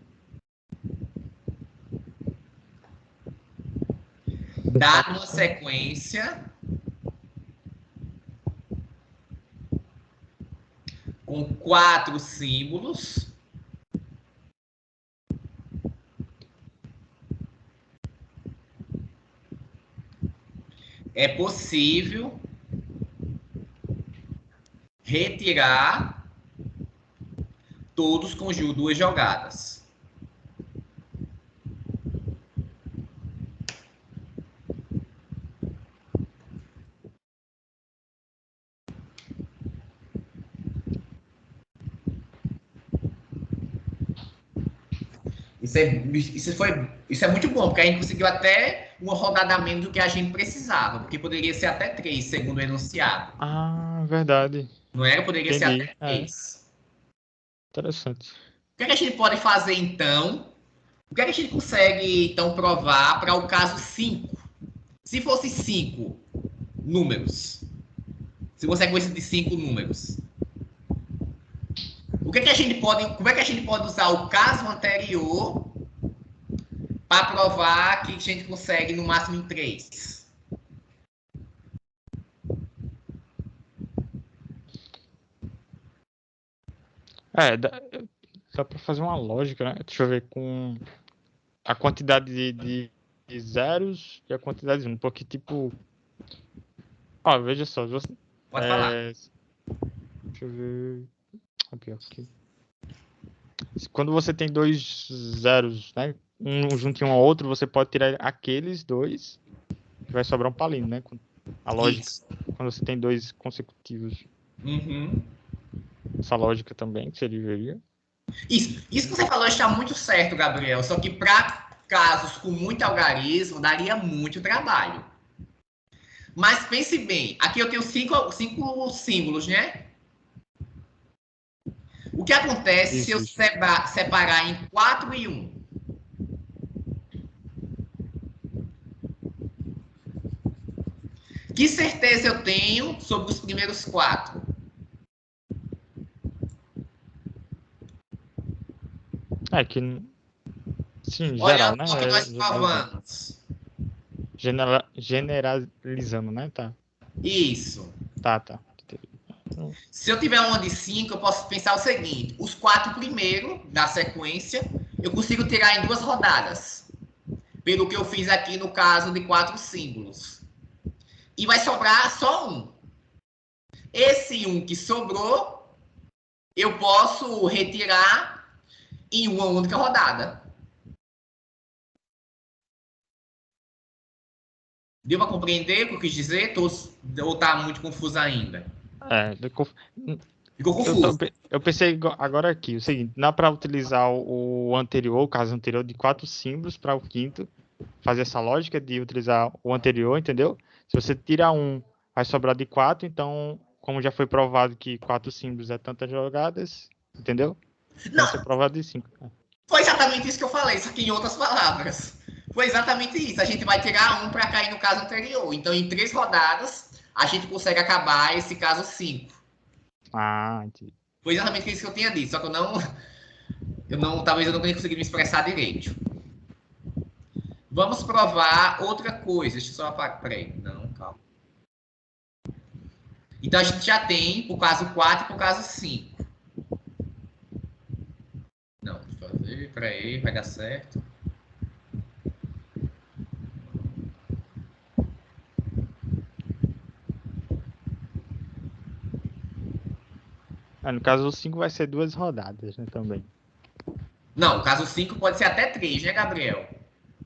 Dado uma sequência com 4 símbolos, é possível retirar todos com 2 jogadas. Isso é muito bom, porque a gente conseguiu até uma rodada a menos do que a gente precisava, porque poderia ser até 3, segundo o enunciado. Ah, verdade. Não era? Poderia Entendi. ser até 3. Interessante. O que a gente pode fazer, então? O que a gente consegue, então, provar para o caso 5? Se fosse 5 números, se você sequência de 5 números, como é que a gente pode usar o caso anterior para provar que a gente consegue no máximo em 3? Dá para fazer uma lógica, né? Deixa eu ver com a quantidade de zeros e a quantidade de 1. Porque, tipo... Ó, veja só. Pode falar. Deixa eu ver... Aqui. Quando você tem 2 zeros, né? Um junto em um ao outro, você pode tirar aqueles 2 e vai sobrar um palíndromo, né? A lógica. Isso. Quando você tem 2 consecutivos. Uhum. Essa lógica também que você veria. Isso que você falou está muito certo, Gabriel. Só que para casos com muito algarismo, daria muito trabalho. Mas pense bem, aqui eu tenho 5 símbolos, né? O que acontece se eu separar em 4 e 1? Que certeza eu tenho sobre os primeiros 4? É que, sim, geral, Olhando né? o que nós Generalizando. provamos. Generalizando, né? Tá. Isso. Tá. Se eu tiver uma de 5, eu posso pensar o seguinte: os 4 primeiros da sequência, eu consigo tirar em 2 rodadas. Pelo que eu fiz aqui no caso de 4 símbolos. E vai sobrar só um. Esse um que sobrou, eu posso retirar em uma única rodada. Deu para compreender o que eu quis dizer? Ou está muito confuso ainda? Ficou confuso. Eu pensei agora aqui, o seguinte, dá para utilizar o anterior, o caso anterior, de 4 símbolos para o quinto, fazer essa lógica de utilizar o anterior, entendeu? Se você tira um, vai sobrar de 4, então, como já foi provado que 4 símbolos é tantas jogadas, entendeu? Então, ser provado de 5. Foi exatamente isso que eu falei, só que em outras palavras. Foi exatamente isso. A gente vai tirar um para cair no caso anterior. Então, em 3 rodadas, a gente consegue acabar esse caso 5. Entendi. Foi exatamente isso que eu tinha dito, só que talvez eu não tenha conseguido me expressar direito. Vamos provar outra coisa. Deixa eu só apagar. Peraí. Não, calma. Então, a gente já tem o caso 4 e o caso 5. Não, deixa eu fazer. Peraí, vai dar certo. No caso, o 5 vai ser 2 rodadas, né, também. Não, o caso 5 pode ser até 3, né, Gabriel?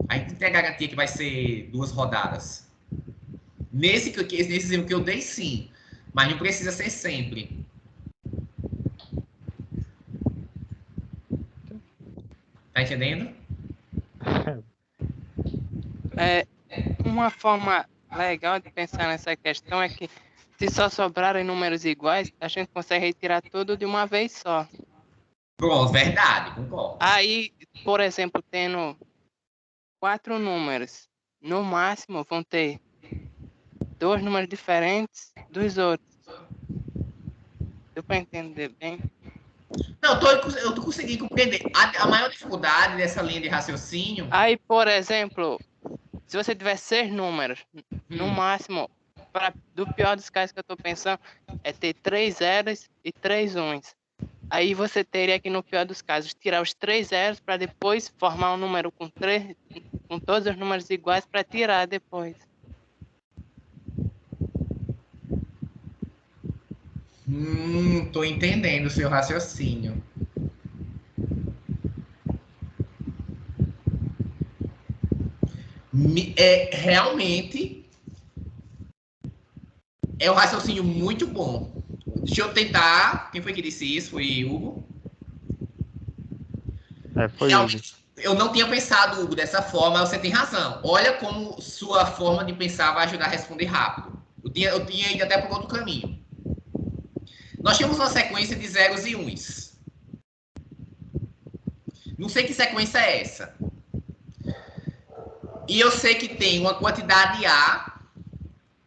A gente tem a garantia que vai ser 2 rodadas. Nesse exemplo que eu dei, sim. Mas não precisa ser sempre. Tá entendendo? Uma forma legal de pensar nessa questão é que se só sobrarem números iguais, a gente consegue retirar tudo de uma vez só. Pronto, verdade, concordo. Aí, por exemplo, tendo 4 números, no máximo vão ter 2 números diferentes dos outros. Deu para entender bem? Não, eu tô conseguindo compreender. A maior dificuldade dessa linha de raciocínio... Aí, por exemplo, se você tiver 6 números, no máximo, do pior dos casos que eu estou pensando, é ter 3 zeros e 3 uns. Aí você teria que, no pior dos casos, tirar os 3 zeros para depois formar um número com todos os números iguais para tirar depois. Tô entendendo o seu raciocínio. Realmente é um raciocínio muito bom. Deixa eu tentar. Quem foi que disse isso? Foi Hugo? Foi Realmente, eu não tinha pensado, Hugo, dessa forma, você tem razão. Olha como sua forma de pensar vai ajudar a responder rápido. Eu tinha ido até por outro caminho. Nós temos uma sequência de zeros e uns. Não sei que sequência é essa. E eu sei que tem uma quantidade A.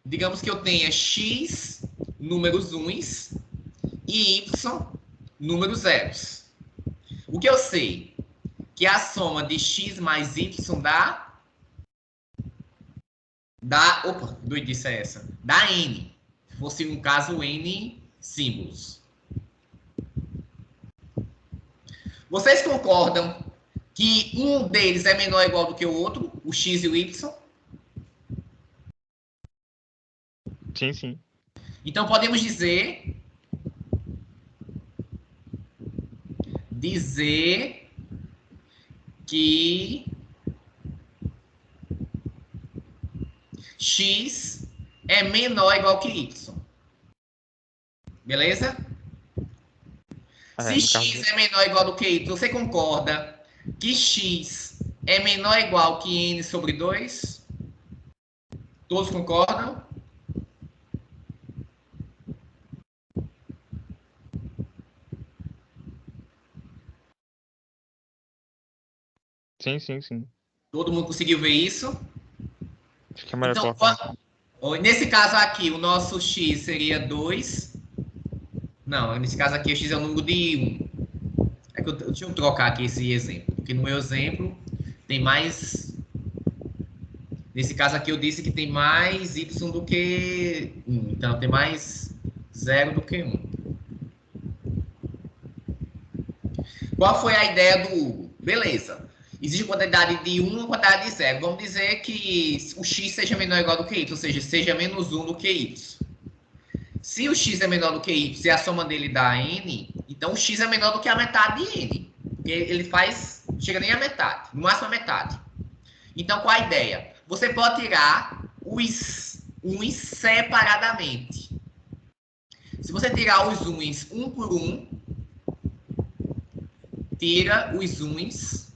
Digamos que eu tenha X números uns e Y números zeros. O que eu sei? Que a soma de X mais Y opa, que doidice é essa? Dá N. Se fosse um caso N símbolos. Vocês concordam que um deles é menor ou igual do que o outro, o X e o Y? Sim. Então, podemos dizer que X é menor ou igual que Y. Beleza? Se X é menor ou igual do que Y, você concorda que X é menor ou igual que N sobre 2? Todos concordam? Sim. Todo mundo conseguiu ver isso? Acho que é melhor Então, colocar. nesse caso aqui, o nosso X seria 2. Não, nesse caso aqui, o X é o número de 1. Deixa eu trocar aqui esse exemplo, porque no meu exemplo tem mais... Nesse caso aqui eu disse que tem mais y do que 1, então tem mais 0 do que 1. Qual foi a ideia do Hugo? Beleza. Existe quantidade de 1 e quantidade de 0. Vamos dizer que o x seja menor ou igual do que y, ou seja, seja menos 1 do que y. Se o x é menor do que y e a soma dele dá n, então o x é menor do que a metade de n. Porque ele faz... chega nem a metade, no máximo a metade. Então, qual a ideia? Você pode tirar os uns separadamente. Se você tirar os uns um por um, tira os uns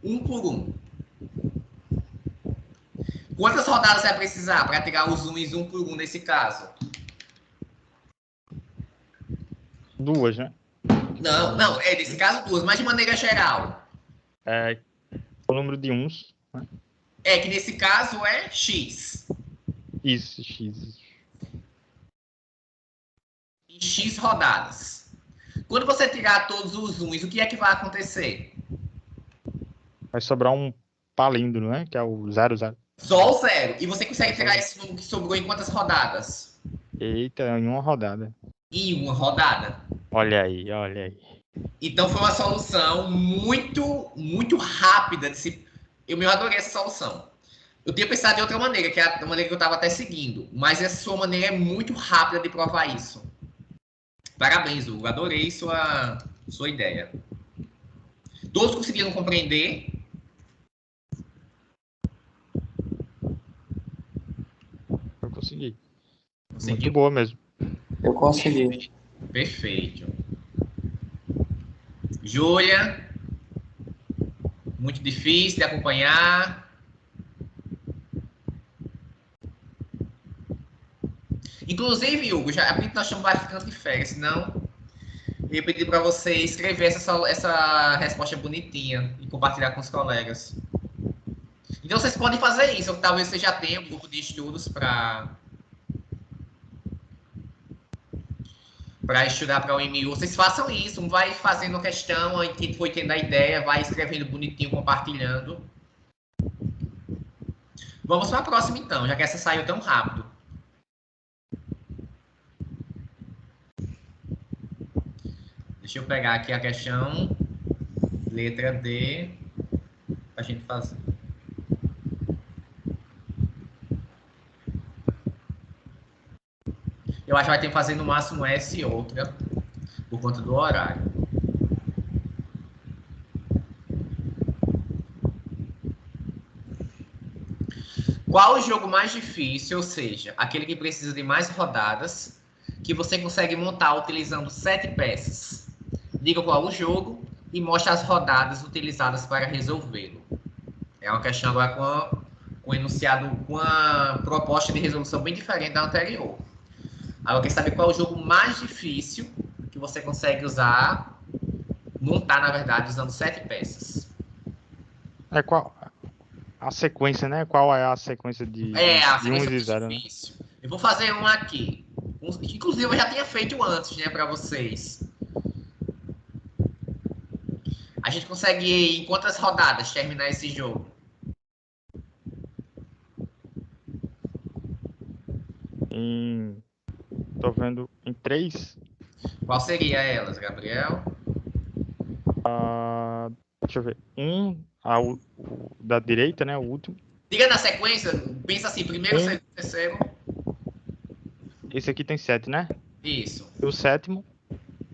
um por um. Quantas rodadas você vai precisar para tirar os uns um por um nesse caso? 2, né? Não, nesse caso 2, mas de maneira geral. É o número de uns, né? É que nesse caso é x. Isso, x. Em x rodadas. Quando você tirar todos os uns, o que é que vai acontecer? Vai sobrar um palíndromo, né? Que é o 0, 0. Só o 0. E você consegue tirar esse número que sobrou em quantas rodadas? Eita, em uma rodada. Em uma rodada. Olha aí, olha aí. Então foi uma solução muito rápida de se... Eu adorei essa solução. Eu tinha pensado de outra maneira, que é a maneira que eu estava até seguindo. Mas essa sua maneira é muito rápida de provar isso. Parabéns, Hugo. Adorei sua ideia. Todos conseguiram compreender? Eu consegui. Conseguiu? Muito boa mesmo. Eu consegui. Perfeito. Júlia, muito difícil de acompanhar. Inclusive, Hugo, já acredito que nós estamos ficando de férias, senão eu ia pedir para você escrever essa resposta bonitinha e compartilhar com os colegas. Então, vocês podem fazer isso, ou talvez você já tenha um grupo de estudos para estudar para o MU. Vocês façam isso, vai fazendo a questão, quem foi tendo a ideia, vai escrevendo bonitinho, compartilhando. Vamos para a próxima, então, já que essa saiu tão rápido. Deixa eu pegar aqui a questão, letra D, para a gente fazer. Eu acho que vai ter que fazer no máximo essa e outra, por conta do horário. Qual o jogo mais difícil, ou seja, aquele que precisa de mais rodadas, que você consegue montar utilizando 7 peças? Diga qual o jogo e mostre as rodadas utilizadas para resolvê-lo. É uma questão agora com enunciado, com uma proposta de resolução bem diferente da anterior. Agora, quer saber qual é o jogo mais difícil que você consegue montar, na verdade, usando 7 peças? É qual a sequência, né? Qual é a sequência de A de 1 sequência e mais 0, né? difícil. Eu vou fazer um aqui. Inclusive, eu já tinha feito antes, né, para vocês. A gente consegue, em quantas rodadas, terminar esse jogo? Tô vendo em 3. Qual seria elas, Gabriel? Deixa eu ver. O da direita, né? O último. Diga na sequência, pensa assim, primeiro, segundo, terceiro. Esse aqui tem 7, né? Isso. E o sétimo,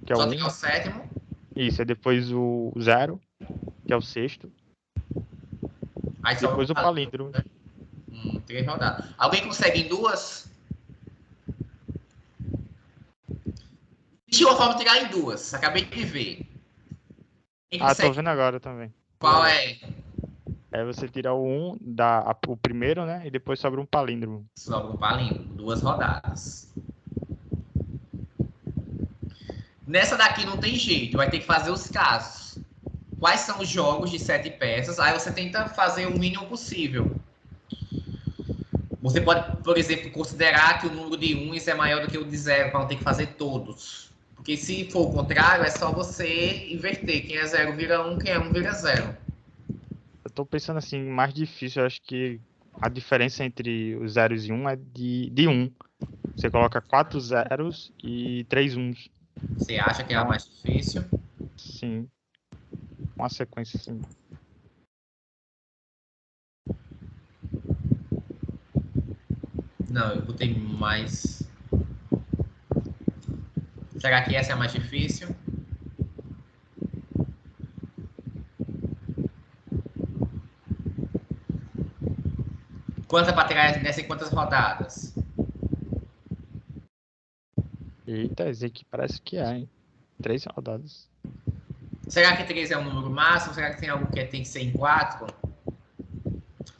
que é o Só 1. tem o sétimo. Isso, é depois o 0, que é o sexto. Aí só Depois o palíndromo. 3 rodadas. Alguém consegue em 2? Existe uma forma de tirar em 2. Acabei de ver. Quem Tô consegue? vendo agora também. Qual é? É você tirar o 1, o primeiro, né? E depois sobra um palíndromo. Sobra um palíndromo. 2 rodadas. Nessa daqui não tem jeito. Vai ter que fazer os casos. Quais são os jogos de 7 peças? Aí você tenta fazer o mínimo possível. Você pode, por exemplo, considerar que o número de 1 é maior do que o de 0, para não ter que fazer todos. Porque se for o contrário, é só você inverter. Quem é 0 vira 1, quem é 1 vira 0. Eu tô pensando assim, mais difícil, eu acho que a diferença entre os zeros e 1 é de 1. Você coloca 4 zeros e 3 uns. Você acha que é a Não. mais difícil? Sim. Uma sequência assim. Não, eu botei mais. Será que essa é a mais difícil? Quantas para tirar nessa em quantas rodadas? Eita, esse aqui parece que é, hein? 3 rodadas. Será que 3 é um número máximo? Será que tem algo que tem que ser em 4?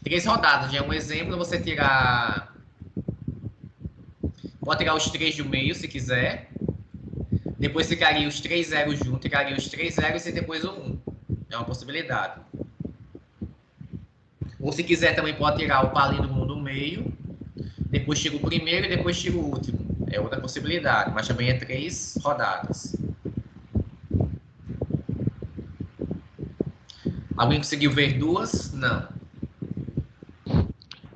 3 rodadas, já é um exemplo. Você tirar. Pode tirar os 3 do meio, se quiser. Depois ficaria os 3 zeros juntos, tiraria os 3 zeros e depois o 1. É uma possibilidade. Ou se quiser também pode tirar o palíndromo do meio, depois tira o primeiro e depois tira o último. É outra possibilidade, mas também é 3 rodadas. Alguém conseguiu ver duas? Não.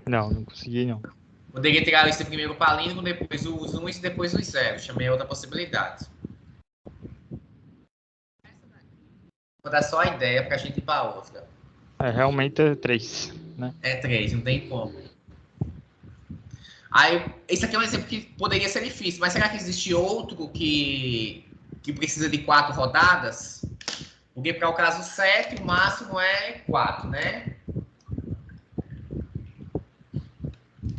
Não consegui não. Poderia tirar esse primeiro palíndromo, depois os 1 e depois os 0. Também é outra possibilidade. Vou dar só a ideia para a gente ir para outra. Realmente é 3, né? É 3, não tem como. Aí, esse aqui é um exemplo que poderia ser difícil, mas será que existe outro que precisa de 4 rodadas? Porque para o caso 7, o máximo é 4, né?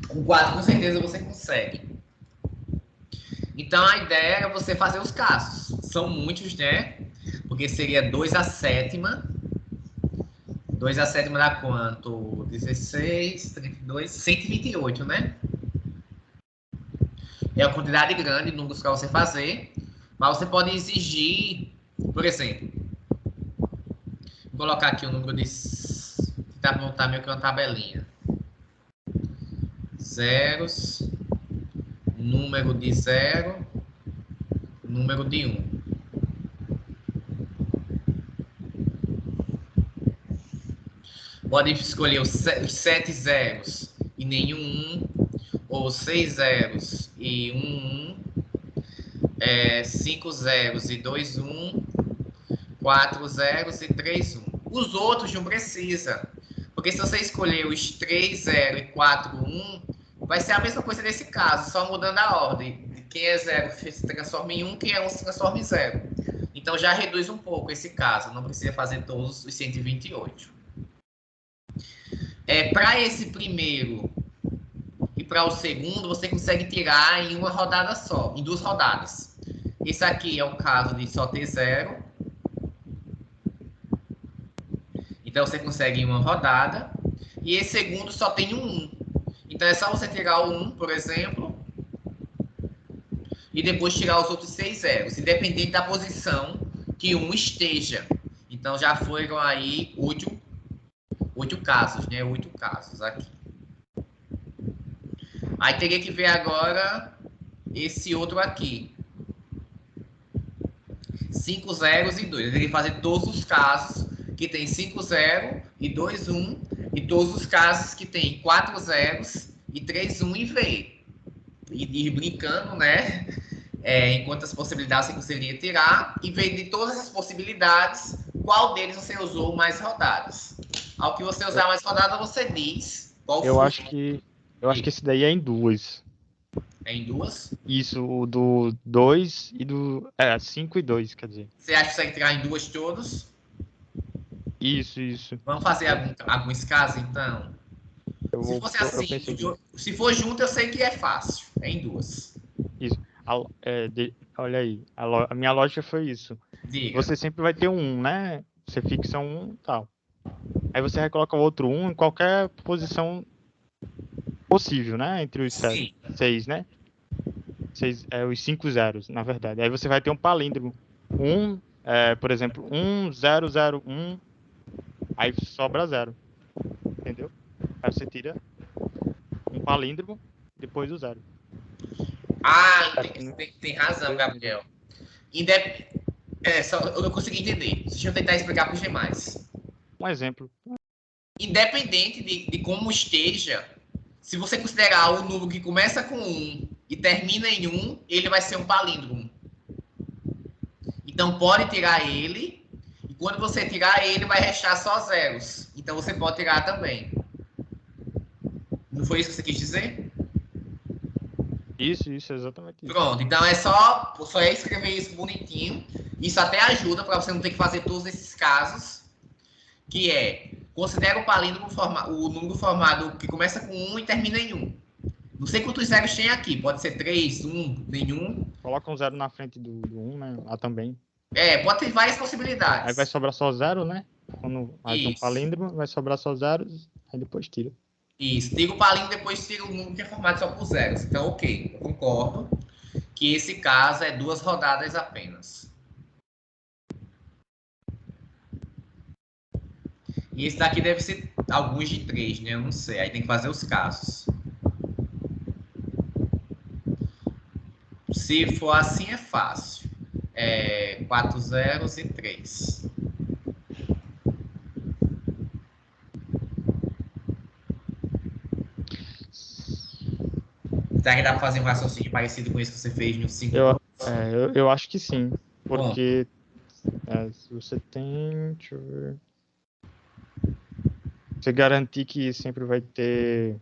Com 4, com certeza, você consegue. Então, a ideia era você fazer os casos. São muitos, né? Porque seria 2 a sétima. 2 a sétima dá quanto? 16, 32, 128, né? É uma quantidade grande de números para você fazer. Mas você pode exigir, por exemplo, vou colocar aqui o número de... Tá montar meio que uma tabelinha. Zeros, número de 0, número de 1. Pode escolher os 7 zeros e nenhum 1, ou 6 zeros e 1, 5 zeros e 2 1, 4 zeros e 3 1. Os outros não precisa, porque se você escolher os 3 0 e 4 1, vai ser a mesma coisa nesse caso, só mudando a ordem. Quem é 0 se transforma em 1, quem é 1 se transforma em 0. Então já reduz um pouco esse caso, não precisa fazer todos os 128. Para esse primeiro e para o segundo, você consegue tirar em uma rodada só, em 2 rodadas. Esse aqui é o caso de só ter 0. Então, você consegue em uma rodada. E esse segundo só tem um 1. Então, é só você tirar o 1, por exemplo, e depois tirar os outros 6 zeros, independente da posição que 1 esteja. Então, já foram aí 8 casos, né? 8 casos aqui. Aí, teria que ver agora esse outro aqui. 5 zeros e 2. Eu teria que fazer todos os casos que tem 5 0 e 2 1, e todos os casos que tem 4 zeros e 3 1 e ver. E ir brincando, né? Em quantas possibilidades você conseguiria tirar, e ver de todas as possibilidades, qual deles você usou mais rodadas. Ao que você usar mais rodadas, você diz qual Eu foi. acho que esse daí é em 2. É em 2? Isso, o do 2 e do... 5 e 2, quer dizer. Você acha que você vai tirar em 2 todos? Isso. Vamos fazer alguns casos, então? Se fosse assim, se for junto, eu sei que é fácil. É em 2. Isso. Olha aí, a minha lógica foi isso. Diga. Você sempre vai ter um, né? Você fixa um e tal. Aí você recoloca o outro 1 em qualquer posição possível, né? Entre os 6, né? Os 5 zeros, na verdade. Aí você vai ter um palíndromo. Por exemplo, 1, 0, 0, 1. Aí sobra 0. Entendeu? Aí você tira um palíndromo, depois o 0. Tem razão, Gabriel. Eu não consegui entender. Deixa eu tentar explicar para os demais. Um exemplo. Independente de como esteja, se você considerar o número que começa com 1 e termina em 1, ele vai ser um palíndromo. Então, pode tirar ele. E quando você tirar ele, vai restar só zeros. Então, você pode tirar também. Não foi isso que você quis dizer? Isso, exatamente isso. Pronto, então é só escrever isso bonitinho. Isso até ajuda para você não ter que fazer todos esses casos. Que é, considera o palíndromo o número formado que começa com 1 e termina em 1. Não sei quantos zeros tem aqui, pode ser 3, 1, nenhum. Coloca um zero na frente do 1, né? Lá também. Pode ter várias possibilidades. Aí vai sobrar só zero, né? Quando vai um palíndromo, vai sobrar só zeros, aí depois tira. Isso, tira o palíndromo, depois tira o número que é formado só por zeros. Então, ok, eu concordo que esse caso é 2 rodadas apenas. E esse daqui deve ser alguns de 3, né? Eu não sei, aí tem que fazer os casos. Se for assim, é fácil. 4 zeros e 3. Será que dá para fazer um raciocínio parecido com isso que você fez no 5? Eu acho que sim. Porque se você tem... Deixa eu ver. Você garantir que sempre vai ter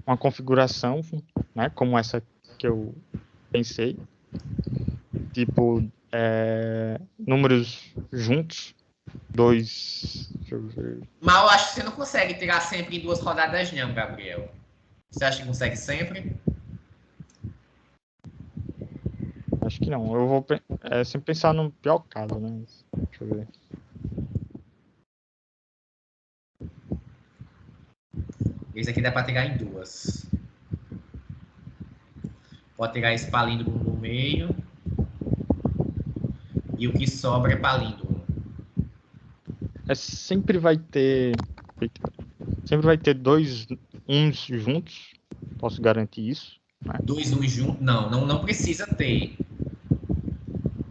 uma configuração, né? Como essa que eu pensei. Tipo, números juntos. 2... Deixa eu ver. Mas eu acho que você não consegue tirar sempre em 2 rodadas não, Gabriel. Você acha que consegue sempre? Acho que não. Eu vou sempre pensar no pior caso, né? Deixa eu ver. Esse aqui dá para tirar em 2. Pode tirar esse palíndromo no meio. E o que sobra é palíndromo. Sempre vai ter 2 uns juntos. Posso garantir isso. Né? 2 uns juntos? Não precisa ter.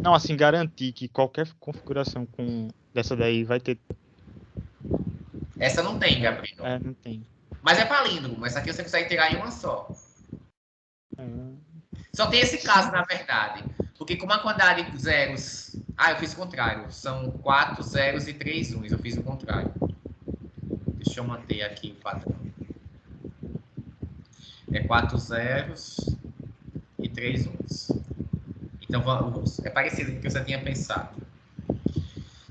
Não, assim, garantir que qualquer configuração dessa daí vai ter... Essa não tem, Gabriel. Não tem. Mas é palíndromo. Essa aqui você consegue tirar em uma só. Só tem esse caso, na verdade. Porque como a quantidade de zeros... eu fiz o contrário. São 4 zeros e 3 uns. Eu fiz o contrário. Deixa eu manter aqui o padrão. 4 zeros e 3 uns. Então, é parecido com o que você tinha pensado.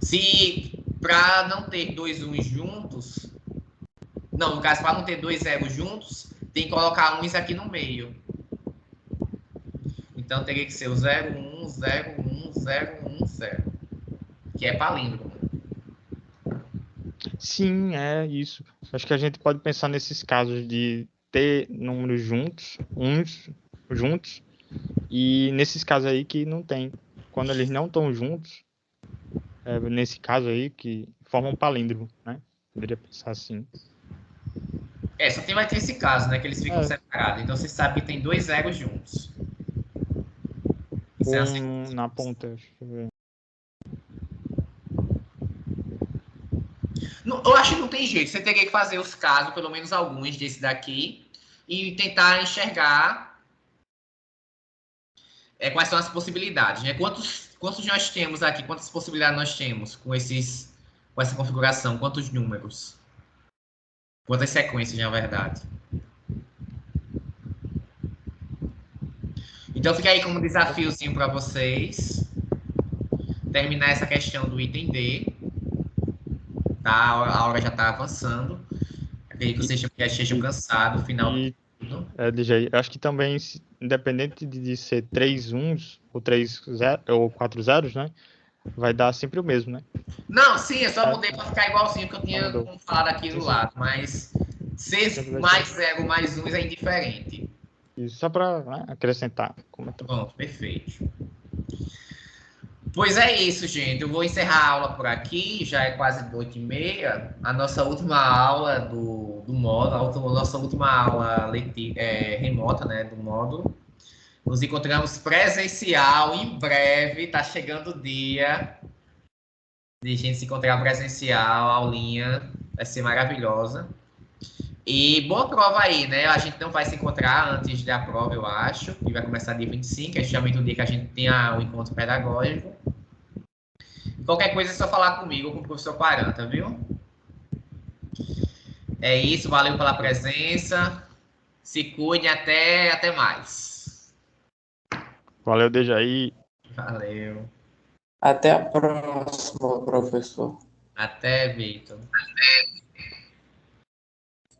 Se para não ter 2 uns juntos... Não, no caso, para não ter 2 zeros juntos, tem que colocar uns aqui no meio. Então, teria que ser o 0, 1, 0, 1, 0, 1, 0. Que é palíndromo. Sim, é isso. Acho que a gente pode pensar nesses casos de ter números juntos, uns juntos, e nesses casos aí que não tem. Quando eles não estão juntos, nesse caso aí, que formam um palíndromo, né? Poderia pensar assim. Só vai ter esse caso, né? Que eles ficam separados. Então, você sabe que tem 2 zeros juntos. Na ponta, deixa eu ver. Eu acho que não tem jeito. Você teria que fazer os casos, pelo menos alguns desse daqui, e tentar enxergar quais são as possibilidades, né? Quantos nós temos aqui? Quantas possibilidades nós temos com essa configuração? Quantos números? Quantas sequências, na verdade? Então, fica aí como desafiozinho para vocês terminar essa questão do item D. Tá? A hora já está avançando. Acredito que vocês já estejam cansados. Final do tudo. DJ, eu acho que também, independente de ser 3 uns ou 3 0, ou 4 zeros, né? Vai dar sempre o mesmo, né? Não, sim, eu só mudei para ficar igualzinho que eu tinha falado aqui do lado. Mas ser mais 0, mais 1 é indiferente. Isso só para acrescentar. Pronto, perfeito. Pois é isso, gente. Eu vou encerrar a aula por aqui. Já é quase 8h30. A nossa última aula do módulo, nossa última aula remota, né, do módulo. Nos encontramos presencial em breve. Tá chegando o dia de a gente se encontrar presencial. A aulinha vai ser maravilhosa. E boa prova aí, né? A gente não vai se encontrar antes da prova, eu acho. E vai começar dia 25, é justamente o dia que a gente tem o encontro pedagógico. Qualquer coisa é só falar comigo ou com o professor Paranta, viu? É isso, valeu pela presença. Se cuide, até mais. Valeu, Dejaí. Valeu. Até a próxima, professor. Até, Vitor.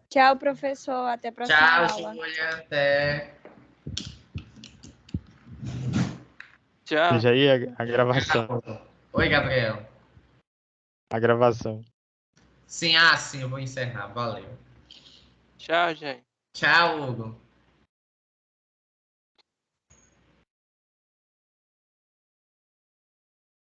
Tchau, professor. Até a próxima Tchau, aula. Júlia. Até. Tchau. Dejaí, a gravação. Oi, Gabriel. A gravação. Sim, sim, eu vou encerrar. Valeu. Tchau, gente. Tchau, Hugo.